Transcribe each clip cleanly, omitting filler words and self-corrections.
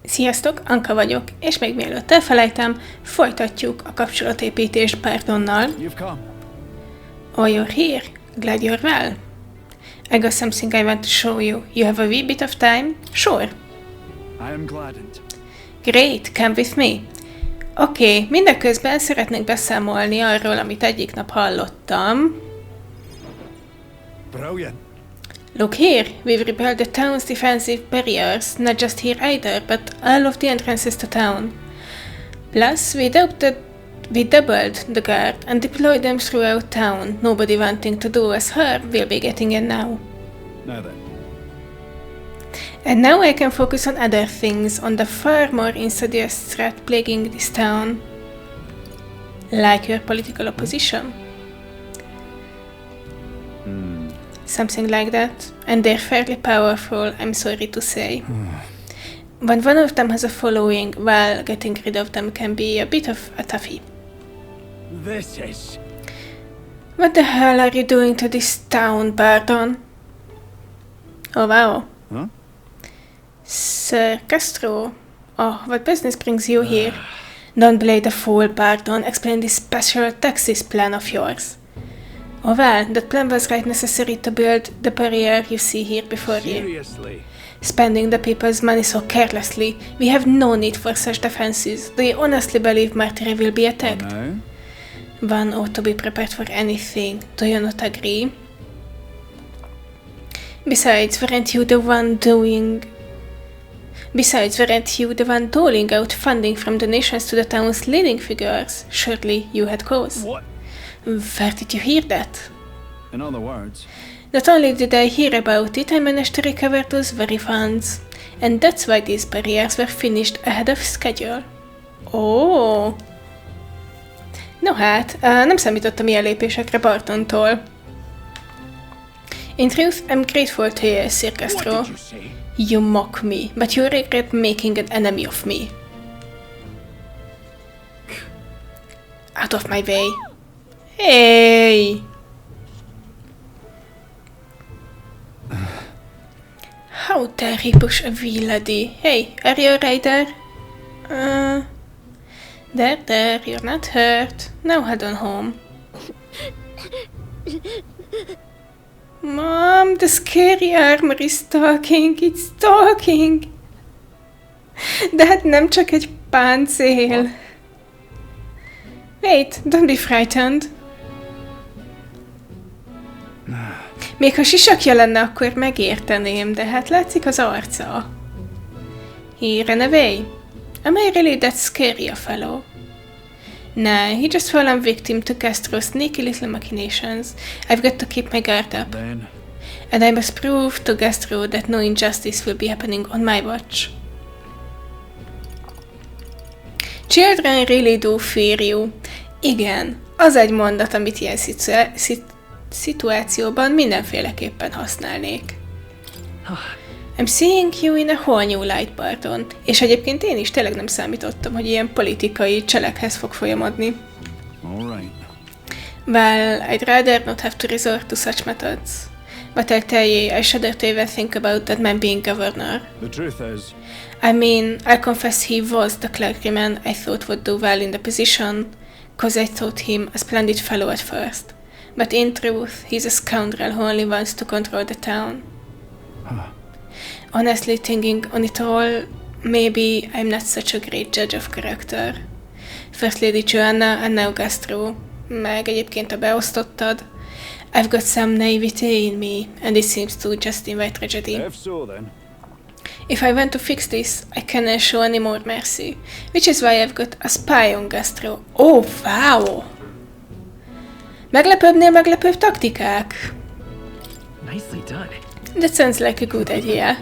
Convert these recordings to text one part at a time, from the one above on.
Sziasztok, Anka vagyok, és még mielőtt elfelejtem, folytatjuk a kapcsolatépítést Bardonnal. Oh, you're here? Glad you're well. I got something I want to show you. You have a wee bit of time? Sure. I am gladdened. Great, come with me. Oké, mindeközben szeretnék beszámolni arról, amit egyik nap hallottam. Brilliant. Look here, we've rebuilt the town's defensive barriers, not just here either, but all of the entrances to town. Plus, we doubled the guard and deployed them throughout town. Nobody wanting to do us harm will be getting in now. Now then. And now I can focus on other things, on the far more insidious threat plaguing this town. Like your political opposition? Something like that. And they're fairly powerful, I'm sorry to say. When one of them has a following, well, getting rid of them can be a bit of a toughie. This is... What the hell are you doing to this town, Bardon? Oh, wow. Huh? Sir Castro. Oh, what business brings you here? Don't play the fool, Bardon. Explain this special taxes plan of yours. Oh well, that plan was right necessary to build the barrier you see here before you. Seriously? Spending the people's money so carelessly, we have no need for such defenses. Do you honestly believe Martyr will be attacked? No. One ought to be prepared for anything. Do you not agree? Besides, weren't you the one doling out funding from donations to the town's leading figures? Surely you had cause. What? Where did you hear that? In other words... Not only did I hear about it, I managed to recover those very funds. And that's why these barriers were finished ahead of schedule. Oh! No hát, nem számítottam ilyen lépésekre Bartontól. In truth, I'm grateful to you, Sir Castro. What did you say? You mock me, but you regret making an enemy of me. Out of my way. Hey! How dare he push a wee lady? Hey, are you alright there? There, you're not hurt. Now head on home. Mom, the scary armor is talking. It's talking. De hát nem csak egy páncél. Wait, don't be frightened. Még ha sisakja lenne, akkor megérteném, de hát látszik az arca. He ran away. Am I really that scary a fellow? Nah, he just fallen victim to Castro's sneaky little machinations. I've got to keep my guard up. Then... And I must prove to Castro that no injustice will be happening on my watch. Children really do fear you. Igen, az egy mondat, amit ilyen szituációban mindenféleképpen használnék. I'm seeing you in a whole new light, Bardon. És egyébként én is tényleg nem számítottam, hogy ilyen politikai cselekhez fog folyamodni. All right. Well, I'd rather not have to resort to such methods. But I'll tell you, I shudder to even think about that man being governor. The truth is... I mean, I'll confess he was the clergyman I thought would do well in the position, cause I thought him a splendid fellow at first. But in truth, he's a scoundrel who only wants to control the town. Honestly, thinking on it all, maybe I'm not such a great judge of character. First Lady Joanna and now Castro, meg egyébként a beosztottad. I've got some naivety in me, and it seems to just invite tragedy. If so, then... If I want to fix this, I cannot show any more mercy, which is why I've got a spy on Castro. Oh, wow! Meglepőbbnél meglepőbb taktikák. Nicely done. That sounds like a good idea.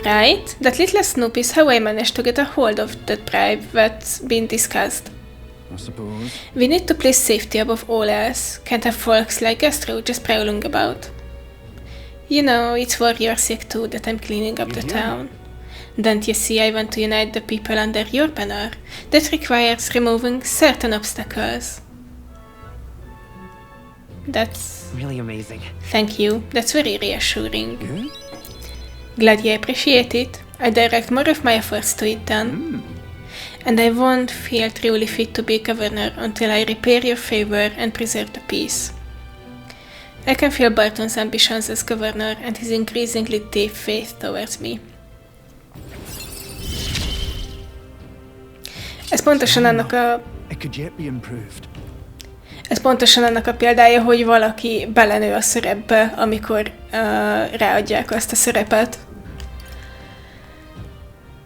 Right? That little snoop is how I managed to get a hold of that bribe that's been discussed. I suppose... We need to place safety above all else. Can't have folks like Castro just prowling about. You know, it's for your sake too that I'm cleaning up the town. Don't you see I want to unite the people under your banner? That requires removing certain obstacles. That's... Really amazing. Thank you. That's very reassuring. Good? Glad you appreciate it. I direct more of my efforts to it then. And I won't feel truly fit to be governor until I repair your favor and preserve the peace. I can feel Bardon's ambitions as governor and his increasingly deep faith towards me. Ez pontosan annak a... It could yet be improved. Ez pontosan annak a példája, hogy valaki belenő a szerepbe, amikor ráadják azt a szerepet.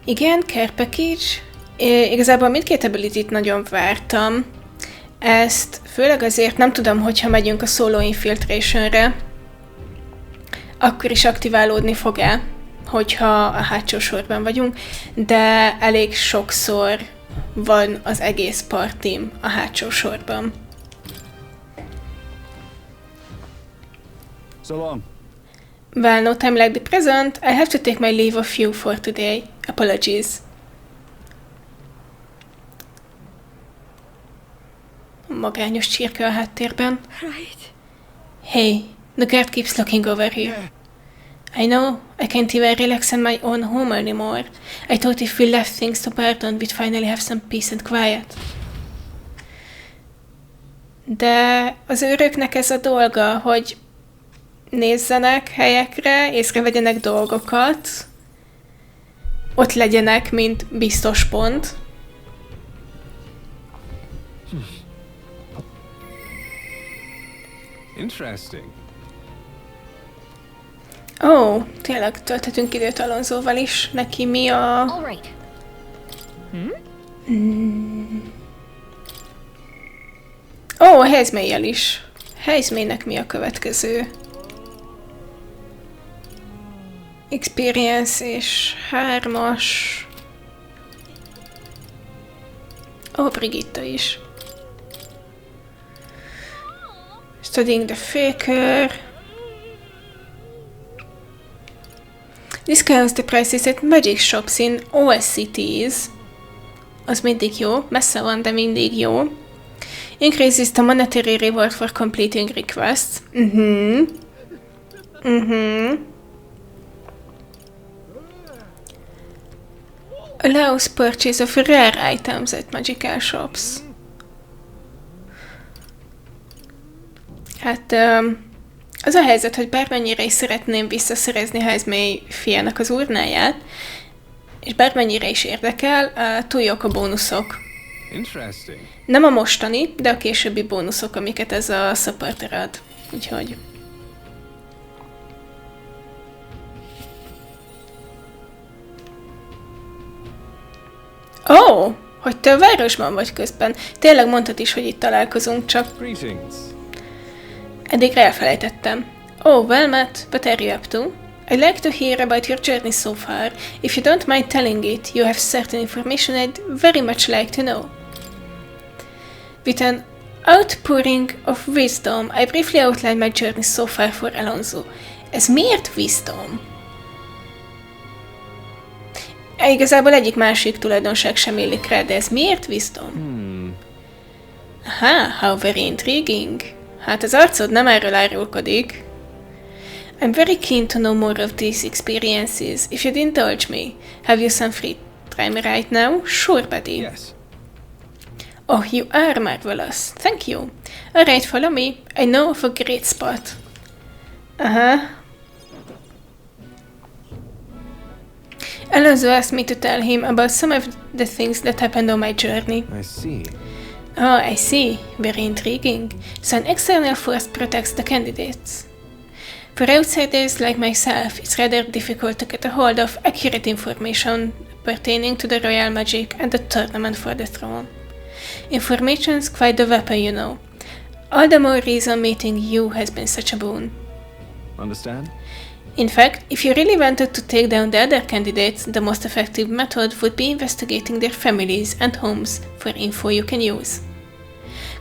Igen, care package. Igazából mindkét ability-t nagyon vártam. Ezt főleg azért nem tudom, hogyha megyünk a solo infiltration-re, akkor is aktiválódni fog-e, hogyha a hátsó sorban vagyunk, de elég sokszor van az egész partim a hátsó sorban. So long. Well, no time like the present. I have to take my leave of you for today. Apologies. Magányos csirke a háttérben. Right. Hey, the guard keeps looking over here. Yeah. I know, I can't even relax in my own home anymore. I thought if we left things to Bardon, we'd finally have some peace and quiet. De az őröknek ez a dolga, hogy nézzenek helyekre, észrevegyenek dolgokat, ott legyenek, mint biztos pont. Interesting. Ó, tényleg tölthetünk időt Alonzóval is. Neki mi a... All right. Ó, a helyzmélyel is. Helyzmélynek mi a következő? Experience és 3-as. Ó, Brigitta is. Studying the Faker. Discounts the prices at magic shops in all cities. Az mindig jó, messze van, de mindig jó. Increases the monetary reward for completing requests. Allows purchase of rare items at magical shops. Hát az a helyzet, hogy bármennyire is szeretném visszaszerezni Helyzmély fiának az urnáját, és bármennyire is érdekel, túl jók a bónuszok. Interesting. Nem a mostani, de a későbbi bónuszok, amiket ez a supporter ad. Úgyhogy... Ó, hogy te a városban vagy közben. Tényleg mondtad is, hogy itt találkozunk, csak Greetings. eddig elfelejtettem. Oh, well met, but are you up to? I'd like to hear about your journey so far. If you don't mind telling it, you have certain information I'd very much like to know. With an outpouring of wisdom, I briefly outlined my journey so far for Alonzo. Ez miért wisdom? Igazából egyik másik tulajdonság sem illik rá, de ez miért wisdom? Aha, how very intriguing. Hát az arcod nem erről árulkodik. I'm very keen to know more of these experiences. If you'd indulge me, have you some free time right now? Sure, buddy. Yes. Oh, you are marvelous. Thank you. Alright, follow me. I know of a great spot. Alonzo asked me to tell him about some of the things that happened on my journey. I see. Oh, I see. Very intriguing. So an external force protects the candidates. For outsiders like myself, it's rather difficult to get a hold of accurate information pertaining to the royal magic and the tournament for the throne. Information's quite the weapon, you know. All the more reason meeting you has been such a boon. Understand? In fact, if you really wanted to take down the other candidates, the most effective method would be investigating their families and homes for info you can use.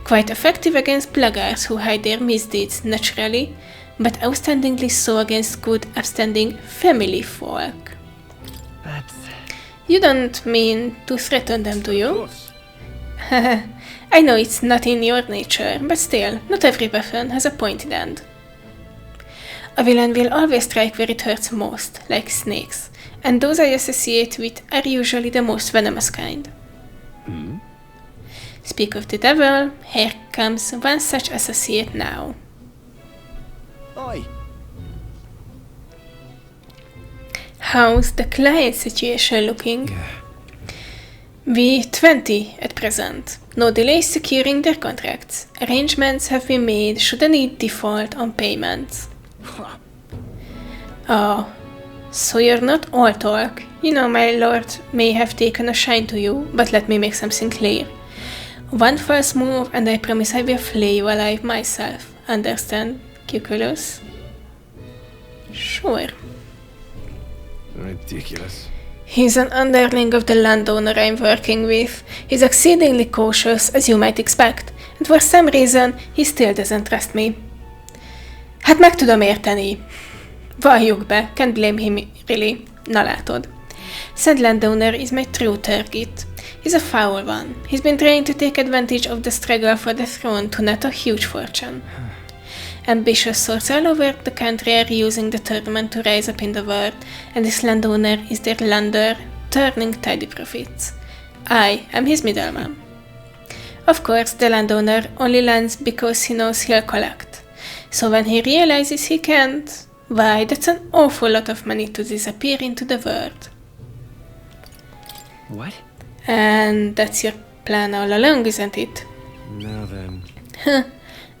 Quite effective against blackguards who hide their misdeeds naturally, but outstandingly so against good, upstanding family folk. That's... You don't mean to threaten them, do Of you? course. I know it's not in your nature, but still, not every weapon has a pointed end. A villain will always strike where it hurts most, like snakes, and those I associate with are usually the most venomous kind. Speak of the devil, here comes one such associate now. Oi! How's the client situation looking? We 20 at present. No delays securing their contracts. Arrangements have been made should any default on payments. Oh, so you're not all talk. You know my lord may have taken a shine to you, but let me make something clear. One false move and I promise I will flay you alive myself. Understand, Cuculus? Sure. Ridiculous. He's an underling of the landowner I'm working with. He's exceedingly cautious, as you might expect, and for some reason, he still doesn't trust me. Hát meg tudom érteni. Valljuk be, can't blame him, really. Na látod. Said landowner is my true target. He's a foul one. He's been trying to take advantage of the struggle for the throne to net a huge fortune. Ambitious swords all over the country are using the tournament to rise up in the world, and this landowner is their lender, turning tidy profits. I am his middleman. Of course, the landowner only lends because he knows he'll collect. So when he realizes he can't, why, that's an awful lot of money to disappear into the world. What? And that's your plan all along, isn't it? Now then.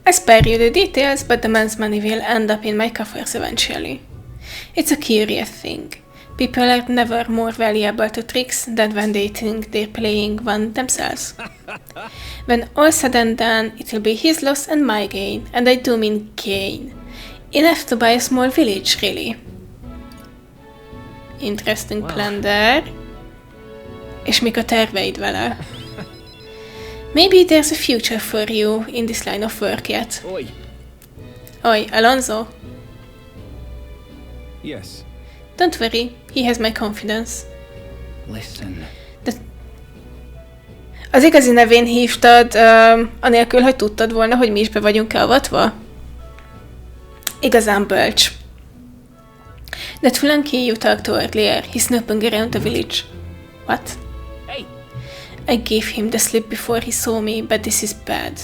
I spare you the details, but the man's money will end up in my coffers eventually. It's a curious thing. People are never more valuable to tricks than when they think they're playing one themselves. When all's said and done, it will be his loss and my gain, and I do mean gain. Enough to buy a small village, really. Interesting plan there. És mik a terveid vele? Maybe there's a future for you in this line of work yet. Oi! Oi, Alonzo. Yes. Don't worry, he has my confidence. Listen. Az igazi nevén hívtad, anélkül, hogy tudtad volna, hogy mi is be vagyunk avatva? Igazán bölcs. That flunky you talked to earlier, he's snooping around the village. What? Hey! I gave him the slip before he saw me, but this is bad.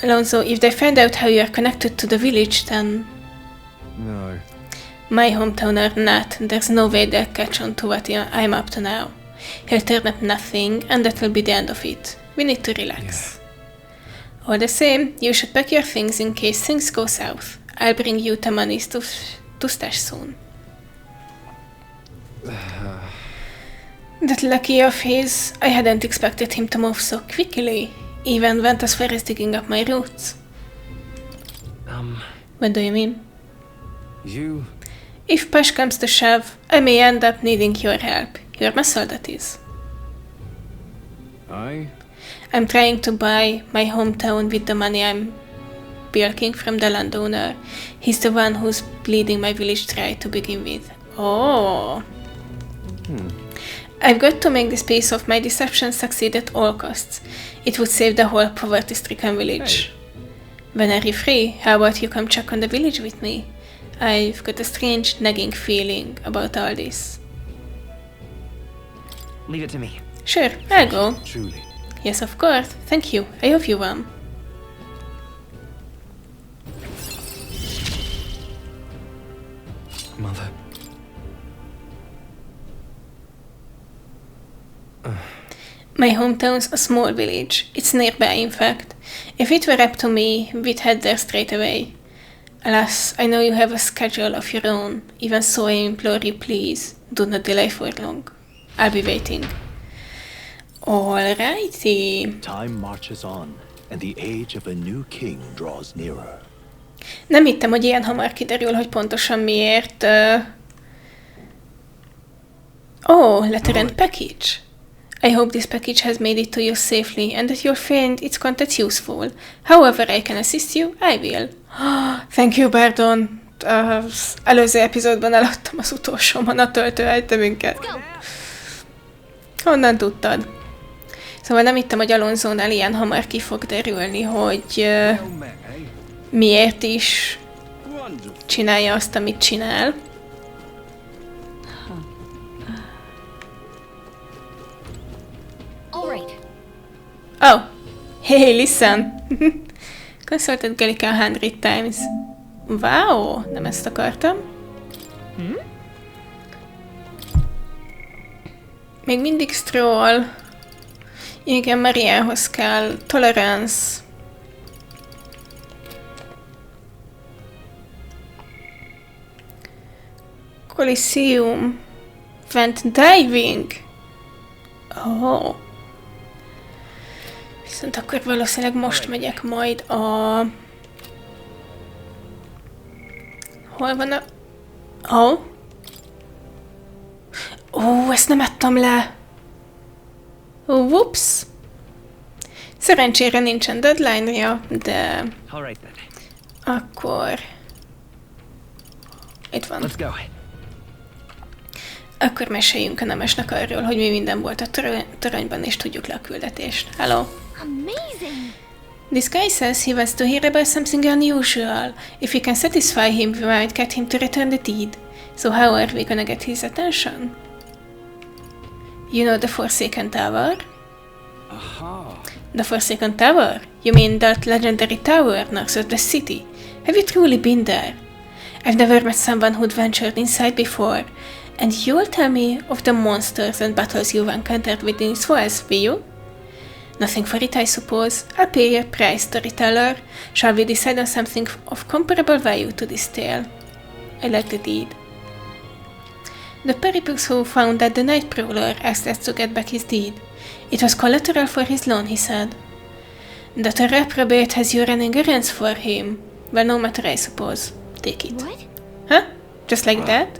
Alonzo, if they find out how you are connected to the village, then... No. My hometown are not. There's no way they'll catch on to what I'm up to now. He'll turn up nothing, and that will be the end of it. We need to relax. Yeah. All the same, you should pack your things in case things go south. I'll bring you the money to stash soon. That lucky of his, I hadn't expected him to move so quickly. Even went as far as digging up my roots. What do you mean? You... If push comes to shove, I may end up needing your help. You're my soul, that is. I'm trying to buy my hometown with the money I'm bilking from the landowner. He's the one who's bleeding my village dry to begin with. Oh. I've got to make this piece of my deception succeed at all costs. It would save the whole poverty-stricken village. Hey. When are you free? How about you come check on the village with me? I've got a strange nagging feeling about all this. Leave it to me. Sure, I'll go. Truly. Yes, of course. Thank you. I hope you will. Mother. My hometown's a small village. It's nearby, in fact. If it were up to me, we'd head there straight away. Alas, I know you have a schedule of your own. Even so, I implore you, please, do not delay for long. I'll be waiting. Alrighty. Time marches on, and the age of a new king draws nearer. Nem hittem, hogy ilyen hamar kiderül, hogy pontosan miért. Letter and package. I hope this package has made it to you safely and that you'll find its contents useful. However I can assist you, I will. Thank you, Bardon. Az előző epizódban eladtam az utolsó mana töltő itemünket. Honnan tudtad? Szóval nem hittem, hogy Alonzónál ilyen hamar ki fog derülni, hogy miért is csinálja azt, amit csinál. Oh! Hey, listen! Consulted Gallica 100 times. Wow! Nem ezt akartam. Még mindig Strohl. Igen, Mariához kell. Tolerance. Coliseum. Went diving. Oh. Viszont akkor valószínűleg most megyek majd a... Hol van a... Oh. Ó, ezt nem adtam le. Whoops. Szerencsére nincsen deadline-ja, de... Akkor... Itt van. Let's go. Akkor meséljünk a nemesnek arról, hogy mi minden volt a toronyban, és tudjuk le a küldetést. Hello. Amazing! This guy says he wants to hear about something unusual. If we can satisfy him, we might get him to return the deed. So how are we gonna get his attention? You know the Forsaken Tower? Aha. The Forsaken Tower? You mean that legendary tower next to the city? Have you truly been there? I've never met someone who'd ventured inside before. And you'll tell me of the monsters and battles you've encountered within its walls, will you? Nothing for it, I suppose. I'll pay your price, storyteller. Shall we decide on something of comparable value to this tale? I like the deed. The periples who found that the night prowler asked us to get back his deed. It was collateral for his loan, he said. That a reprobate has you running errands for him. Well, no matter, I suppose. Take it. What? Huh? Just like that?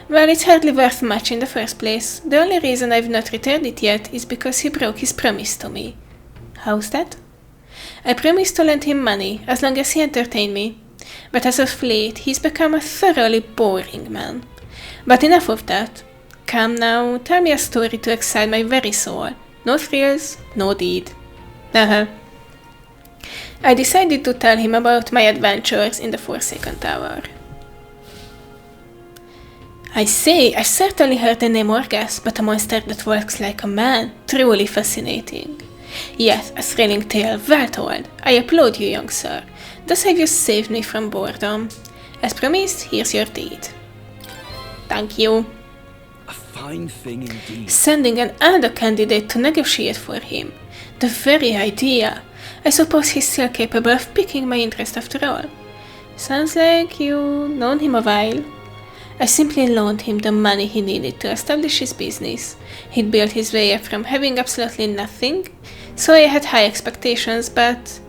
Well, it's hardly worth much in the first place. The only reason I've not returned it yet is because he broke his promise to me. How's that? I promised to lend him money as long as he entertained me. But as of late, he's become a thoroughly boring man. But enough of that. Come now, tell me a story to excite my very soul. No thrills, no deed. I decided to tell him about my adventures in the Forsaken Tower. I say, I've certainly heard the name Orgas, but a monster that walks like a man, truly fascinating. Yes, a thrilling tale, well told. I applaud you, young sir. Thus have you saved me from boredom. As promised, here's your deed. Thank you. A fine thing indeed. Sending another candidate to negotiate for him. The very idea. I suppose he's still capable of piquing my interest after all. Sounds like you've known him a while. I simply loaned him the money he needed to establish his business. He'd built his way up from having absolutely nothing, so I had high expectations, but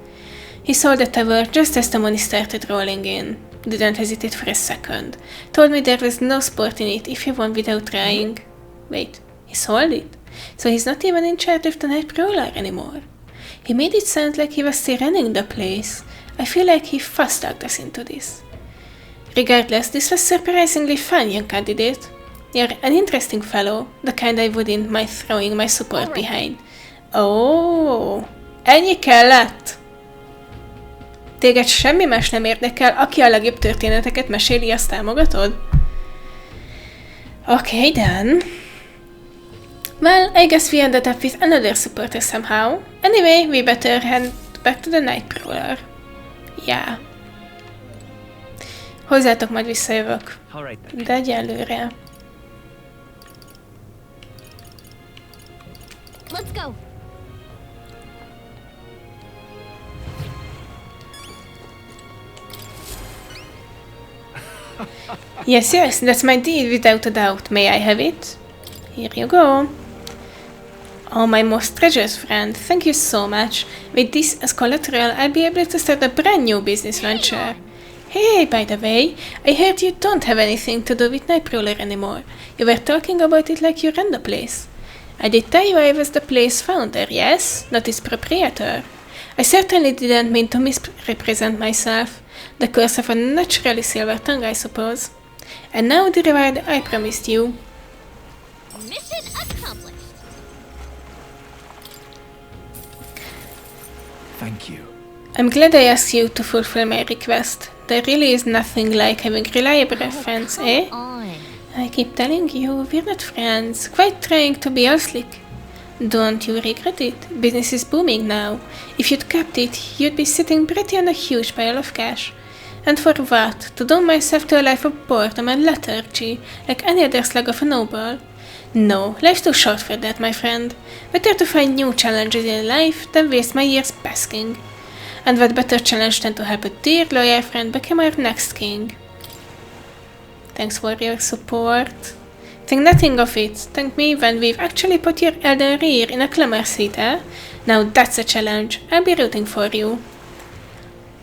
he sold the tower just as the money started rolling in. Didn't hesitate for a second. Told me there was no sport in it if he won without trying. Wait, he sold it? So he's not even in charge of the night prowler anymore. He made it sound like he was still running the place. I feel like he fast-talked us into this. Regardless, this was surprisingly fun, young candidate. You're an interesting fellow, the kind I wouldn't mind throwing my support behind. Oh, ennyi kellett? Téged semmi más nem érdekel, aki a legjobb történeteket meséli, azt támogatod? Okay, then. Well, I guess we ended up with another supporter somehow. Anyway, we better head back to the night prowler. Yeah. Hozzátok majd visszajövök. De egyelőre. Let's go. Yes, that's my deed without a doubt. May I have it? Here you go. Oh, my most treasured friend, thank you so much. With this as collateral, I'll be able to start a brand new business venture. Hey, by the way, I heard you don't have anything to do with Night Prowler anymore. You were talking about it like you ran the place. I did tell you I was the place founder, yes? Not its proprietor. I certainly didn't mean to misrepresent myself. The curse of a naturally silver tongue, I suppose. And now the reward I promised you. Mission accomplished. Thank you. I'm glad I asked you to fulfill my request. There really is nothing like having reliable friends, eh? On. I keep telling you, we're not friends. Quite trying to be all slick. Don't you regret it? Business is booming now. If you'd kept it, you'd be sitting pretty on a huge pile of cash. And for what? To doom myself to a life of boredom and lethargy, like any other slug of a noble? No, life's too short for that, my friend. Better to find new challenges in life than waste my years basking. And what better challenge than to help a dear loyal friend become our next king? Thanks for your support. Think nothing of it. Thank me when we've actually put your elder rear in a clamor seat, eh? Now that's a challenge. I'll be rooting for you.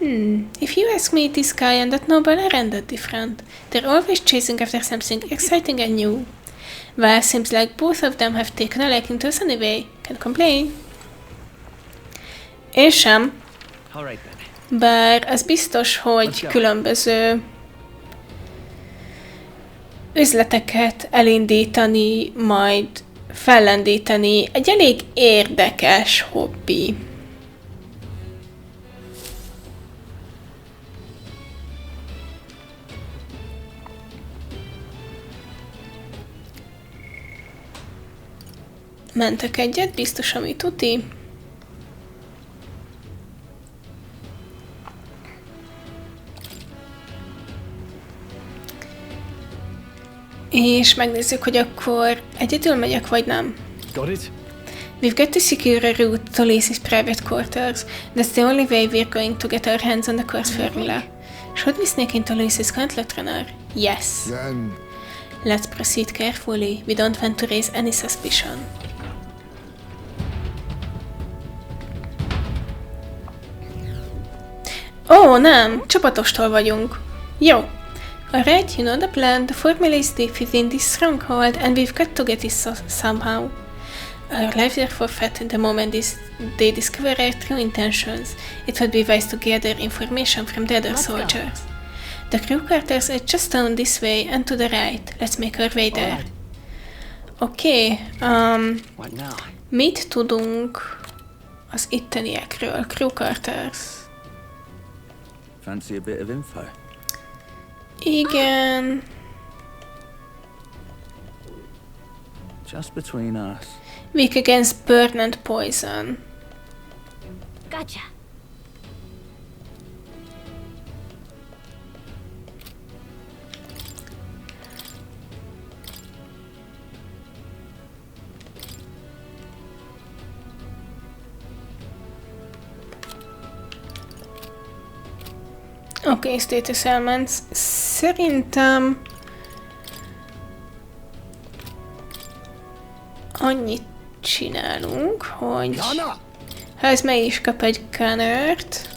If you ask me, this guy and that noble aren't that different. They're always chasing after something exciting and new. Well, seems like both of them have taken a liking to us anyway. Can't complain. Én sem. All right then. Bár az biztos, hogy különböző üzleteket elindítani, majd fellendíteni egy elég érdekes hobbi. Mentek egyet, biztos, ami tuti. És megnézzük, hogy akkor egyedül megyek, vagy nem. Got it? We've got to secure a route to Lacey's private quarters. That's the only way we're going to get our hands on the course formula. Should we sneak into Lacey's gauntlet runner? Yes. Then Let's proceed carefully. We don't want to raise any suspicion. Ó, nem! Csapatostól vagyunk. Jó. Alright, you know the plan. The formula is deep within this stronghold and we've got to get it somehow. Our lives are forfeit the moment they discover our true intentions. It would be wise to gather information from the other soldiers. The crew quarters are just down this way and to the right. Let's make our way there. Oké, What now? mit tudunk az itteniekről? Crew quarters. Fancy a bit of info? Igen. Just between us. Weak against burn and poison. Gotcha. Oké, status elements. Szerintem annyit csinálunk, hogy ha ez meg is kap egy gunnert,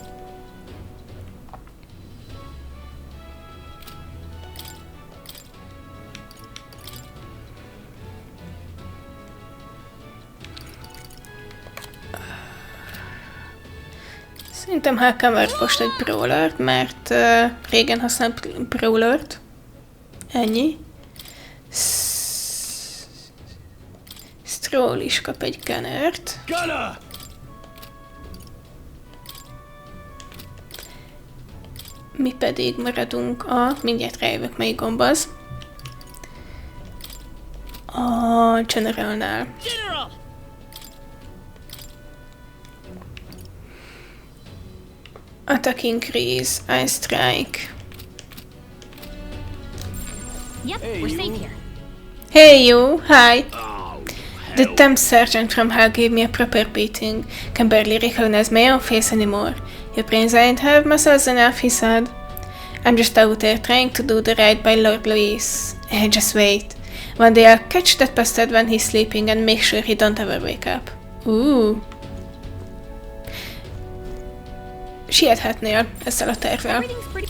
szerintem Hellhammer most egy brawlert, mert régen használt brawlert. Ennyi. Strohl is kap egy gunnert. Mi pedig maradunk mindjárt rájövök, melyik gomb az. A Generalnál. Attack increase, I strike. Yep, we're safe here. Hey you, hi! The temp sergeant from hell gave me a proper beating. Can barely recognize my own face anymore. Your brains ain't have muscles enough, he said. I'm just out there trying to do the right by Lord Louis. Just wait. One day I'll catch that bastard when he's sleeping and make sure he don't ever wake up. Ooh. Siethetnél ezzel a tervvel. Everything's pretty.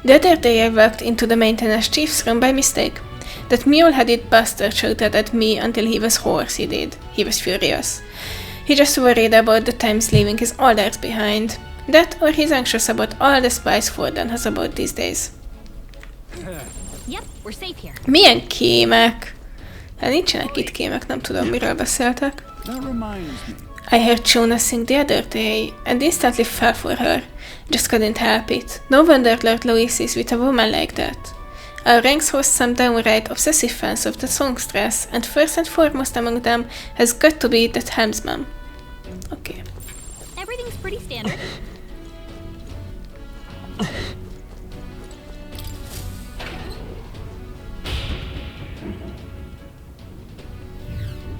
The other day I walked into the maintenance chief's room by mistake. That mule-headed bastard shouted at me until he was hoarse, he did. He was furious. He just worried about the times leaving his orders behind. That or he's anxious about all the spies Forden has about these days. Yep, we're safe here. Milyen kémek? Hát nincsenek itt kémek, nem tudom, miről beszéltek. That reminds me. I heard Shona sing the other day, and instantly fell for her. Just couldn't help it. No wonder Lord Louis is with a woman like that. Our ranks host some downright obsessive fans of the songstress, and first and foremost among them has got to be that helmsman. Okay. Everything's pretty standard.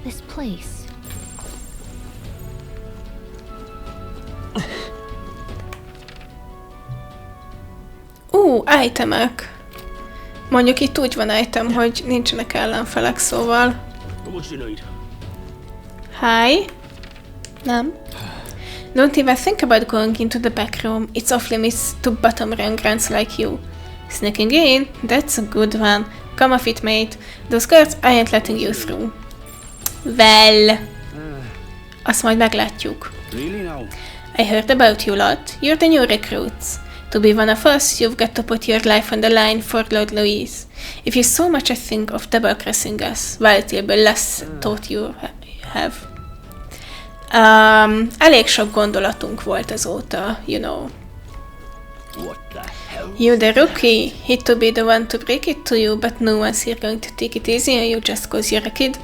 This place. Itemek. Mondjuk itt úgy van item, hogy nincsenek ellenfelek, szóval... Hi? Nem? Don't even think about going into the back room. It's off limits to bottom rank grunts like you. Sneaking in? That's a good one. Come off it, mate. Those guards aren't letting you through. Well... Azt majd meglátjuk. I heard about you lot. You're the new recruits. To be one of us, you've got to put your life on the line for Lord Louis. If you so much as think of double-crossing us, well, till the less thought you have. Elég sok gondolatunk volt azóta, you know. What the hell? You the rookie, hate to be the one to break it to you, but no one's here going to take it easy on you just cause you're a kid.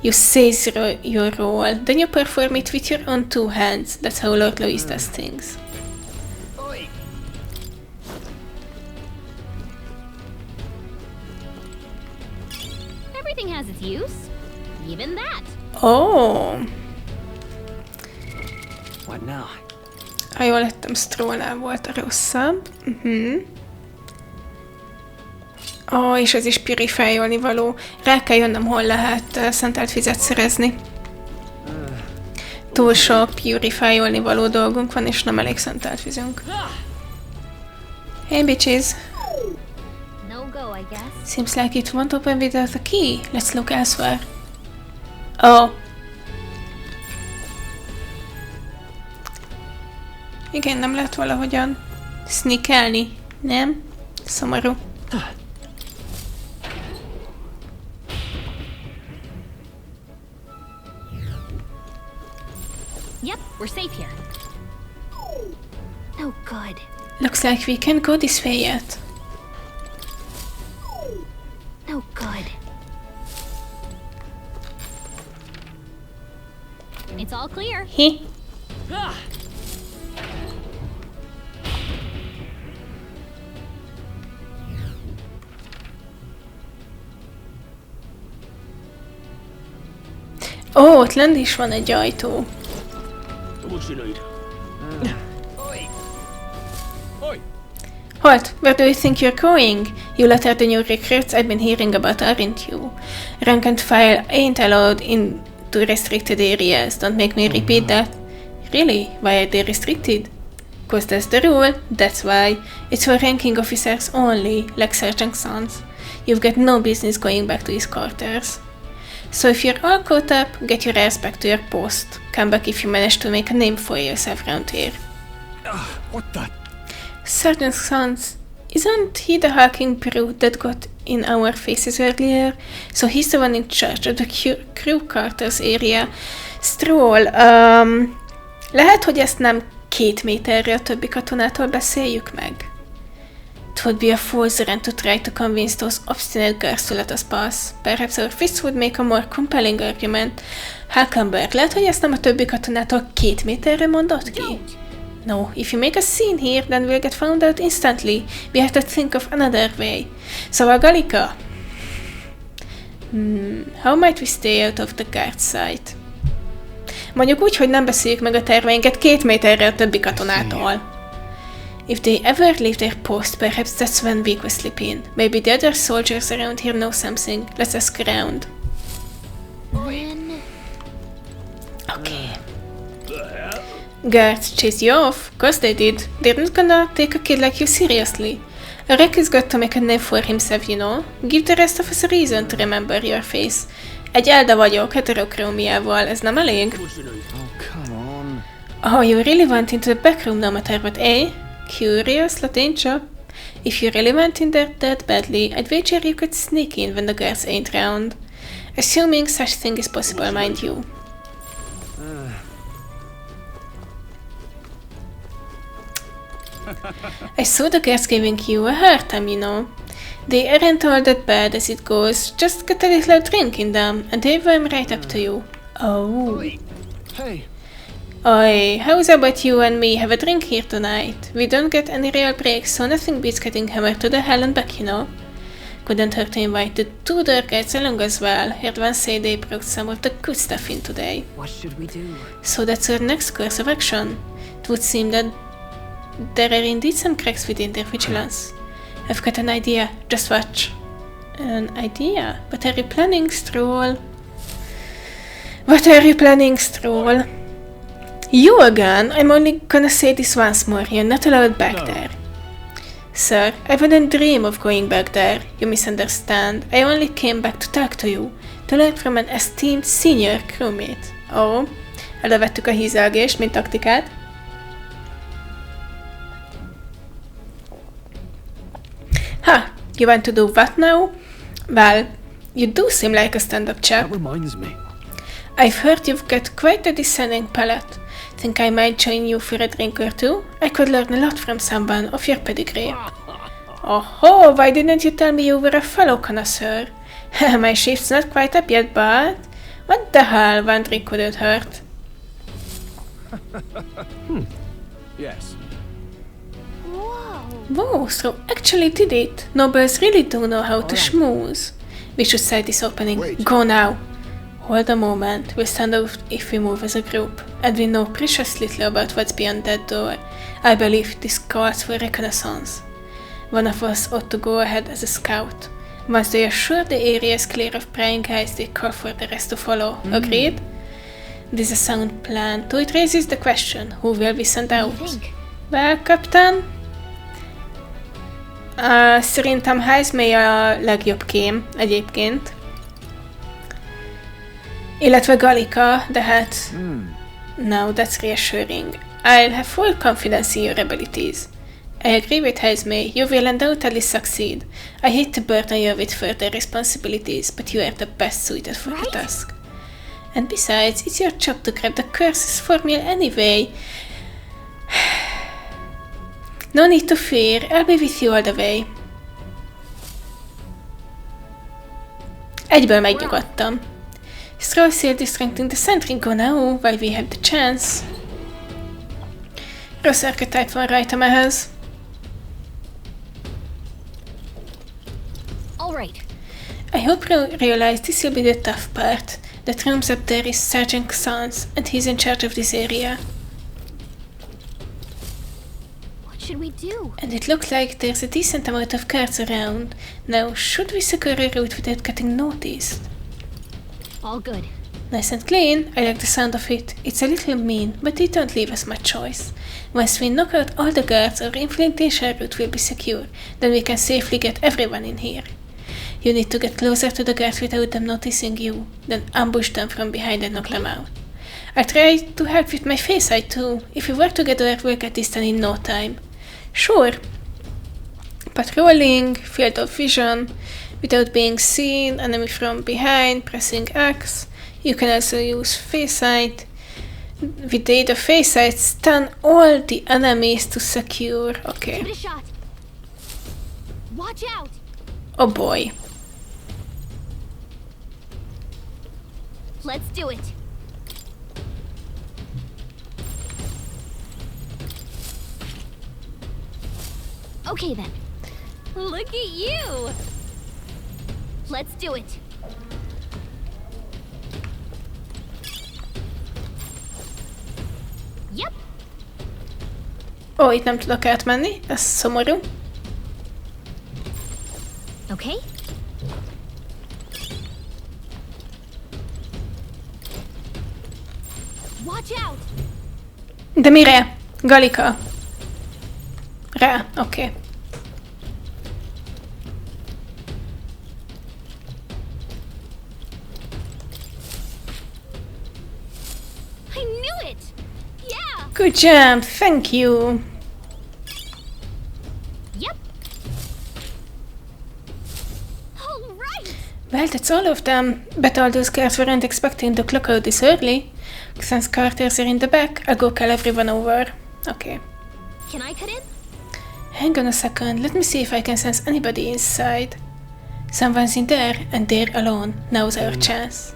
You seize your role, then you perform it with your own two hands. That's how Lord Louis does things. Everything has its use. Even that. Oh! What now? Ha jól lettem, Strohlnál volt a rosszabb. És ez is purifálni való. Rá kell jönnöm, hol lehet szentelt vizet szerezni. Túl sok purifálni való dolgunk van, és nem elég szentelt vízünk. Hey bitches! No go, I guess. Seems like it won't open without a key. Let's look elsewhere. Oh. Igen, nem lehet valahogyan sneakelni, nem? Szomorú. Yep, we're safe here. Oh, good. Looks like we can't go this way yet. Oh, good. It's all clear. Hi? Ó, ott lent is van egy ajtó. Halt! Where do you think you're going? You lot are the new recruits I've been hearing about, aren't you? Rank and file ain't allowed into restricted areas. Don't make me repeat that. Really? Why are they restricted? 'Cause that's the rule, that's why. It's for ranking officers only, like Sergeant Sons. You've got no business going back to his quarters. So if you're all caught up, get your ass back to your post. Come back if you manage to make a name for yourself around here. What the? Sergeant Sons, isn't he the hulking brute that got in our faces earlier? So he's the one in charge of the crew quarters area. Strohl, lehet, hogy ezt nem 2 méterre a többi katonától beszéljük meg? It would be a fool's errand to try to convince those obstinate girls to let us pass. Perhaps our fists would make a more compelling argument. Hulkenberg, lehet, hogy ezt nem a többi katonától 2 méterre mondott ki? No, if you make a scene here, then we'll get found out instantly. We have to think of another way. Szóval Galika? How might we stay out of the guard's sight? Mondjuk úgy, hogy nem beszéljük meg a terveinket 2 méterre a többi katonától. If they ever leave their post, perhaps that's when we could slip in. Maybe the other soldiers around here know something. Let's ask around. Then... Okay. Guards chase you off? Course they did. They're not gonna take a kid like you seriously. A wreck has got to make a name for himself, you know. Give the rest of us a reason to remember your face. Egy elda vagyok, heterokrómiával, ez nem elég? Oh, come on. Oh, you really went into the back room no matter what, eh? Curious, Latincha? If you really went in there that badly, I'd wager you could sneak in when the guards ain't round. Assuming such thing is possible, mind you. I saw the guards giving you a hard time, you know. They aren't all that bad as it goes. Just get a little drink in them, and they warm right up to you. Oh. Hey. Oi, how's about you and me have a drink here tonight? We don't get any real breaks, so nothing beats getting hammered to the hell and back, you know. Couldn't hurt to invite the two guys along as well. Heard one say they brought some of the good stuff in today. What should we do? So that's our next course of action. It would seem that there are indeed some cracks within their vigilance. I've got an idea. Just watch. An idea? What are you planning, Strohl? What are you planning, Strohl? You again? I'm only gonna say this once more. You're not allowed back there. Sir, I wouldn't dream of going back there. You misunderstand. I only came back to talk to you. To learn from an esteemed senior crewmate. Oh, elővettük a hízelgést, mint taktikát. Ha! You want to do what now? Well, you do seem like a stand-up chap. That reminds me. I've heard you've got quite a discerning palate. Think I might join you for a drink or two? I could learn a lot from someone of your pedigree. Oh, why didn't you tell me you were a fellow connoisseur? My shift's not quite up yet, but... What the hell, one drink couldn't hurt. Yes. Whoa, so actually did it. Nobles really do know how to schmooze. We should side this opening. Wait. Go now. Hold a moment. We'll stand out if we move as a group. And we know precious little about what's beyond that door. I believe this calls for reconnaissance. One of us ought to go ahead as a scout. Once they are sure the area is clear of prying eyes, they call for the rest to follow. Agreed? This is a sound plan. Though it raises the question, who will be sent out? Well, Captain? Szerintem Heismay a legjobb kém egyébként. Illetve Galika, de hát... No, that's reassuring. I'll have full confidence in your abilities. I agree with Heismay. You will undoubtedly succeed. I hate to burden you with further responsibilities, but you are the best suited for the task. And besides, it's your job to grab the curse's formula anyway. No need to fear, I'll be with you all the way. Egyből megnyugodtam. Strohl sailed distracting the sentry go now, while we have the chance. Rossz archetype van rajtam ehhez. Alright. I hope you realize this will be the tough part. That room's up there is Sergeant Sans, and he's in charge of this area. What should we do? And it looks like there's a decent amount of guards around. Now, should we secure a route without getting noticed? All good. Nice and clean, I like the sound of it. It's a little mean, but they don't leave us much choice. Once we knock out all the guards, our infiltration route will be secure. Then we can safely get everyone in here. You need to get closer to the guards without them noticing you, then ambush them from behind and knock them out. I try to help with my face eye too. If we work together, we'll get this done in no time. Sure. Patrolling, field of vision, without being seen, enemy from behind, pressing X. You can also use face sight. With the aid of face sight, stun all the enemies to secure. Okay. Give it a shot. Watch out. Oh boy. Let's do it. Okay then. Look at you. Let's do it. Yep. Ó, itt nem tudok átmenni, ez szomorú. Okay. Watch out. De mire? Galika. Rá, oké. Okay. I knew it. Yeah. Good job, thank you. Yep. All right. Well, that's all of them. Bet all those guys weren't expecting to clock out this early. Since Carters are in the back, I'll go call everyone over. Okay. Can I cut in? Hang on a second, let me see if I can sense anybody inside. Someone's in there, and they're alone. Now's our chance.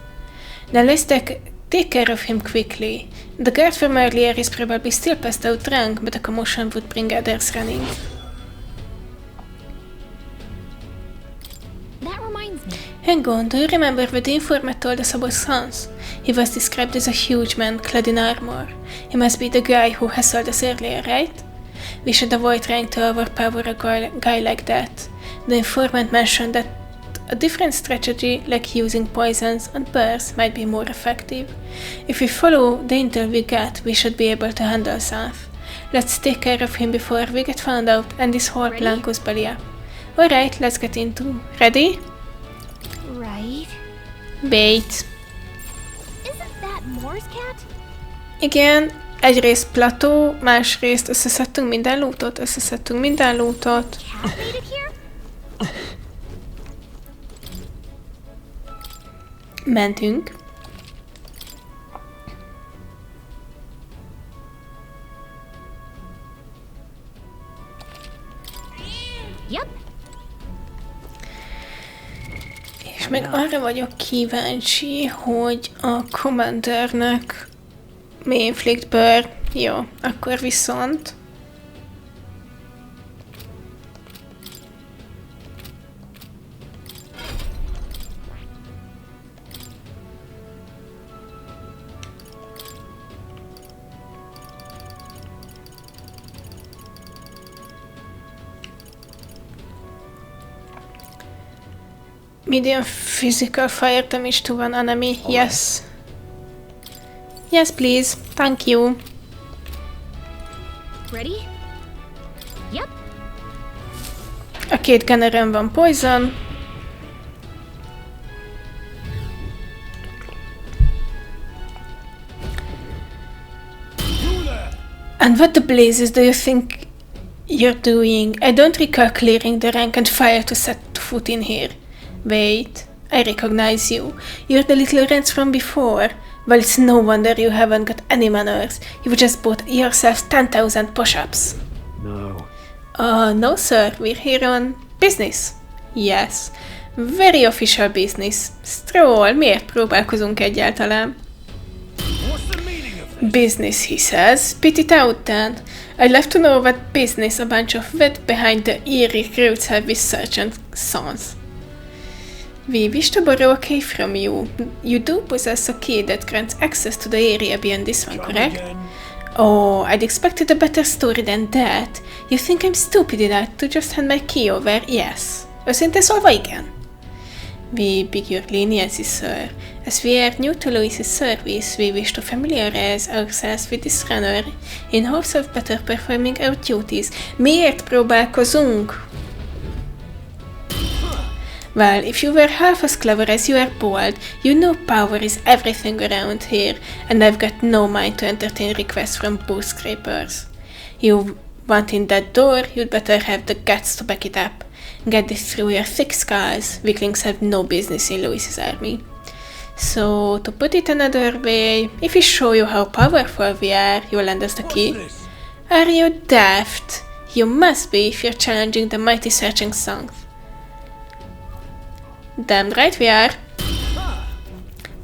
Now let's take care of him quickly. The guard from earlier is probably still passed out drunk, but a commotion would bring others running. That reminds me. Hang on, do you remember what the informant told us about Sans? He was described as a huge man clad in armor. He must be the guy who hassled us earlier, right? We should avoid trying to overpower a guy like that. The informant mentioned that a different strategy, like using poisons and bursts, might be more effective. If we follow the intel we get, we should be able to handle Sans. Let's take care of him before we get found out and this whole plan goes belly up. Alright, let's get into. Ready? Right. Bait. Isn't that Moore's cat? Igen, egyrészt plató, másrészt összeszedtünk minden lootot. Cat made it here? Mentünk. Yep. És meg arra vagyok kíváncsi, hogy a Commandernek mi inflict burn. Jó, akkor viszont... Medium physical fire damage to one enemy. Yes. Yes, please. Thank you. Ready? Yep. A két gunnerön van poison. And what the blazes do you think you're doing? I don't recall clearing the rank and file to set foot in here. Wait, I recognize you. You're the little rats from before. Well, it's no wonder you haven't got any manners. You just bought yourself 10,000 push-ups. No. No sir, we're here on business. Yes, very official business. Strohl, miért próbálkozunk egyáltalán? Business, he says. Spit it out then. I'd love to know what business a bunch of wet behind the ear recruits have with Sergeant Sans. We wish to borrow a key from you. You do possess a key that grants access to the area beyond this one, correct? Oh, I'd expected a better story than that. You think I'm stupid enough to just hand my key over? Yes. Őszintén szólva igen. We beg your leniency, sir. As we are new to Louis's service, we wish to familiarize ourselves with this runner in hopes of better performing our duties. Miért próbálkozunk? Well, if you were half as clever as you are bold, you know power is everything around here, and I've got no mind to entertain requests from booth scrapers. You want in that door, you'd better have the guts to back it up. Get this through your thick skulls. Weaklings have no business in Louis's army. So, to put it another way, if we show you how powerful we are, you'll lend us the key. Are you daft? You must be if you're challenging the mighty searching songs. Damn right we are.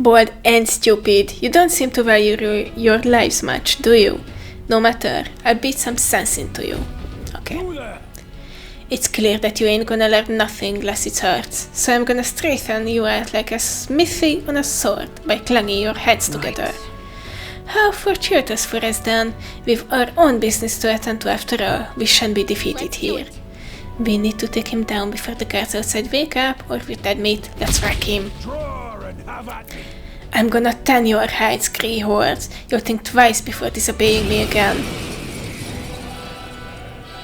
Bold and stupid. You don't seem to value your lives much, do you? No matter. I'll beat some sense into you. Okay. It's clear that you ain't gonna learn nothing less it hurts, so I'm gonna straighten you out like a smithy on a sword by clanging your heads together. How fortuitous for us then. We've our own business to attend to after all. We shan't be defeated here. We need to take him down before the guards outside wake up, or we're dead meat. Let's wreck him. I'm gonna tan your hides, grey hordes. You'll think twice before disobeying me again.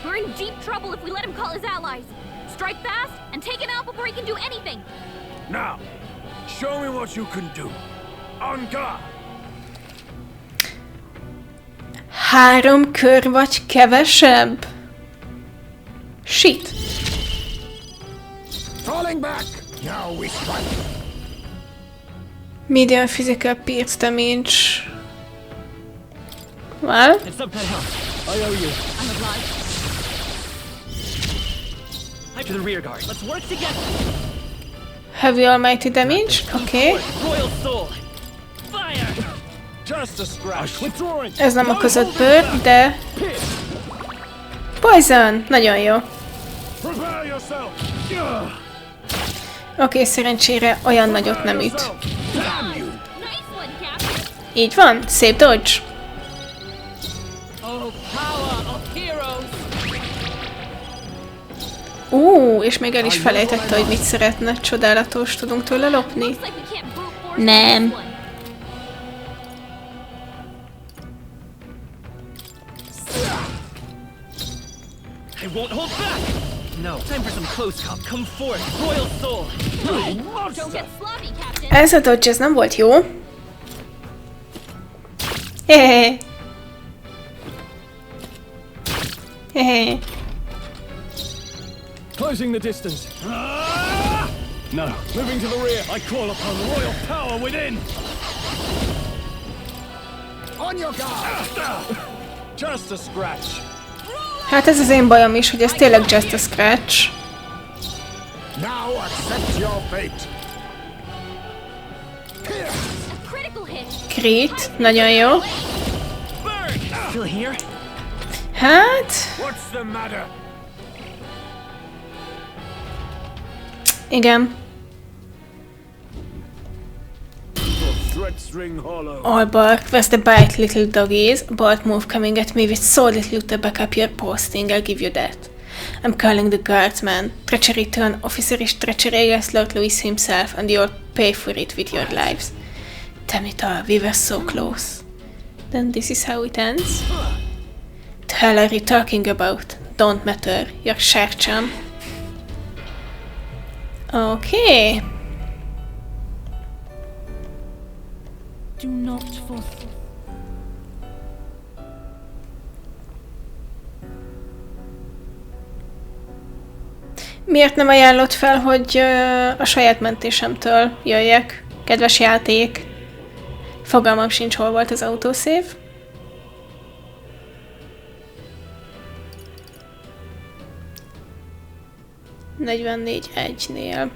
We're in deep trouble if we let him call his allies. Strike fast and take him out before he can do anything. Now, show me what you can do. On guard. 3 kör vagy kevesebb? Shit. Falling back. Now we strike. Medium physical pierce damage. Well, It's some kind of help. I owe you. I'm obliged. Head to the rear guard. Let's work together. Heavy almighty damage, oké. Royal soul. Fire. Just a scratch. Ez nem okozott bőr, de... Poison! Nagyon jó. Prepare yourself. Oké, szerencsére olyan nagyot nem üt. Nice one, Captain. Így van, szép dodge. Oh, power of heroes. És még el is felejtette, hogy mit szeretne. Csodálatos, tudunk tőle lopni? Looks like we can't brute force Nem. this one. I won't hold back. No, time for some close call. Come forth, royal soul. Don't get sloppy, Captain. Ez a dodge, ez nem volt jó. Hehehe. Hehehe. Closing the distance. No. Moving to the rear. I call upon royal power within. On your guard. Just a scratch. Hát ez az én bajom is, hogy ez tényleg just a scratch. Now accept your fate. A critical hit. Crit, nagyon jó. Still here? Hát... What's the matter? Igen. Your threats ring hollow. All bark was the bite, little doggies. Bold move coming at me with so little to back up your posting, I'll give you that. I'm calling the guardsman. Treachery to an officer is treachery against Lord Louis himself, and you'll pay for it with your lives. Damn it all, we were so close. Then this is how it ends? The hell are you talking about? Don't matter, you're sharcham. Okay. Do not force. Miért nem ajánlott fel, hogy a saját mentésemtől jöjjek? Kedves játék. Fogalmam sincs, hol volt az autosave. ...44-1-nél.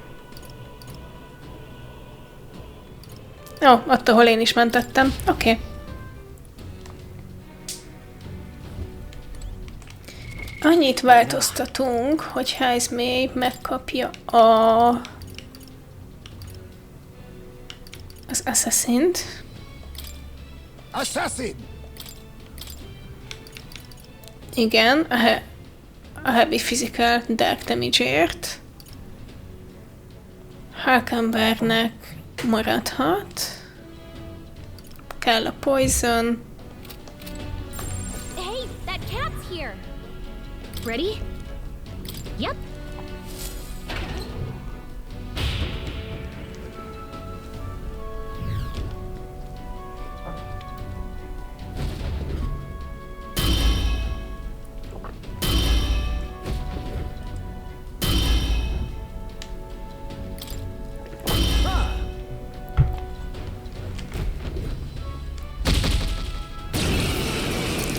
Ó, ott, ahol én is mentettem. Oké. Annyit változtatunk, hogy Heismay megkapja az Assassin-t. Assassin! Igen, a Heavy Physical Dark Damage-ért. Halkambernek maradhat. Kell a Poison. Hey, that cat's here. Ready? Yep.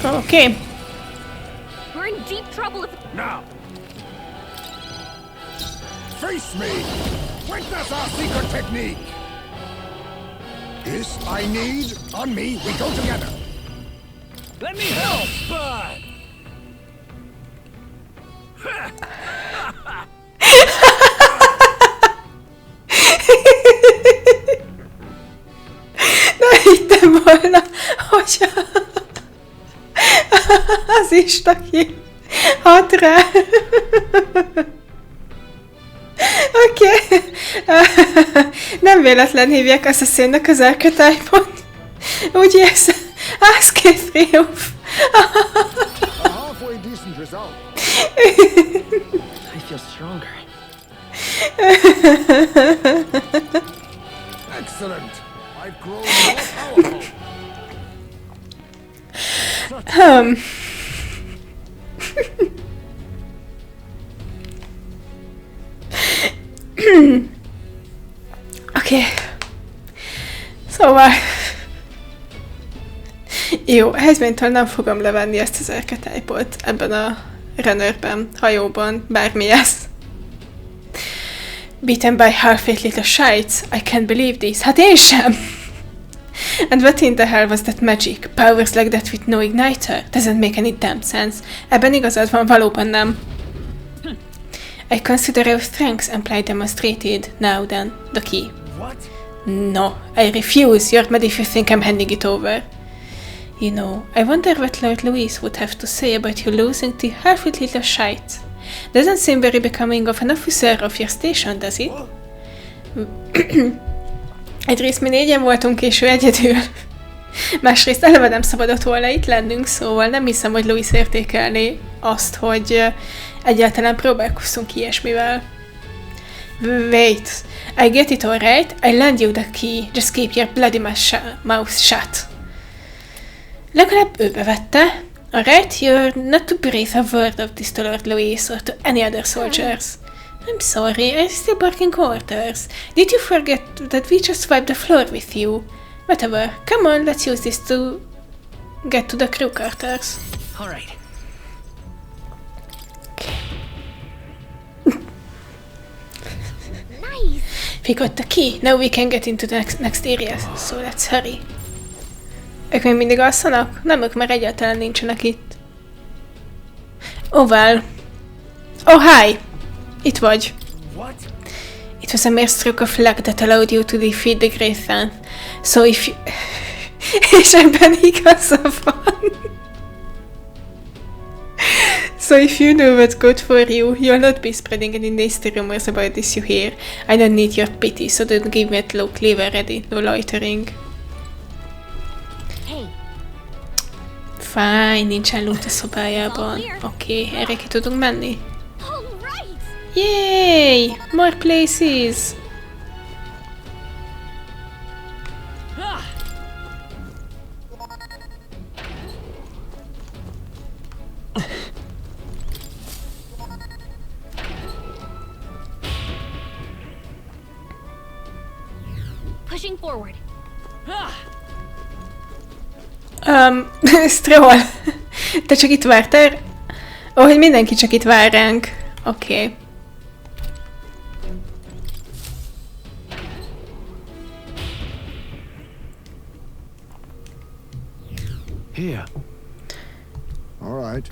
Okay. We're in deep trouble if... Now! Face me! Witness our secret technique! This I need. On me, we go together. Let me help! Burn! Nem hittem volna, hogy az istaki hat rá. Oké. Nem véletlen hívják Assassinnak az archetype-ot. Úgy érzem. Ask it triumph. A halfway decent result. I feel stronger. Excellent. I've grown more powerful. Oké. Szóval... Jó, Heismaytől nem fogom levenni ezt az archetype-ot ebben a runnerben, hajóban, bármi ez. Beaten by half-8 little shites. I can't believe this. Hát én sem! And what in the hell was that magic? Powers like that with no igniter? Doesn't make any damn sense. Ebben igazad van, valóban nem. I consider your strengths amply demonstrated. Now then, the key. What? No, I refuse. You're mad if you think I'm handing it over. You know, I wonder what Lord Louis would have to say about you losing the half-wit little shite. Doesn't seem very becoming of an officer of your station, does it? Egyrészt mi 4-en voltunk, és ő egyedül. Másrészt eleve nem szabadott volna itt lennünk, szóval nem hiszem, hogy Louis értékelné azt, hogy egyáltalán próbálkoztunk ilyesmivel. Wait, I get it all right. I lend you the key. Just keep your bloody mouth shut. Legalább ő bevette. Alright, you're not to breathe a word of this to Lord Louis or to any other soldiers. I'm sorry, I'm still barking orders. Did you forget that we just wiped the floor with you? Whatever, come on, let's use this to get to the crew quarters. Alright. Nice. We got the key, now we can get into the next area, so let's hurry. Ők még mindig alszanak? Nem, ők már egyáltalán nincsenek itt. Oh well. Oh hi! Itt vagy. What? It was a mere stroke of luck that allowed you to defeat the Great Fan. So if you... És ebben igaza van. So if you know what's good for you, you'll not be spreading any nasty rumors about this you hear. I don't need your pity, so don't give me a look. Leave already. No loitering. Hey, Fine, nincsen loot a szobájában. Oké, erre ki tudunk menni. all right. Yay! More places! Pushing forward. Strohl! Te csak itt vártál? Ó, hogy mindenki csak itt vár ránk. Oké. Here. All right.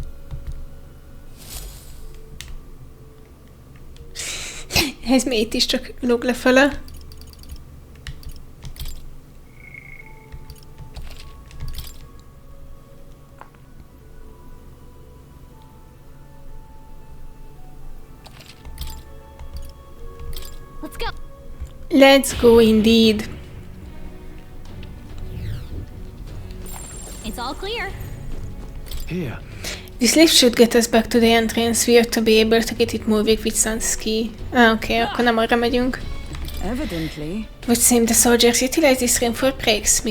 Ez még itt is csak lóg lefele. Let's go. Let's go indeed. It's all clear. Here. This lift should get us back to the entrance. We ought to be able to get it moving with some ski. Oké, akkor nem arra megyünk. Evidently. Would seem the soldiers utilize this room for breaks.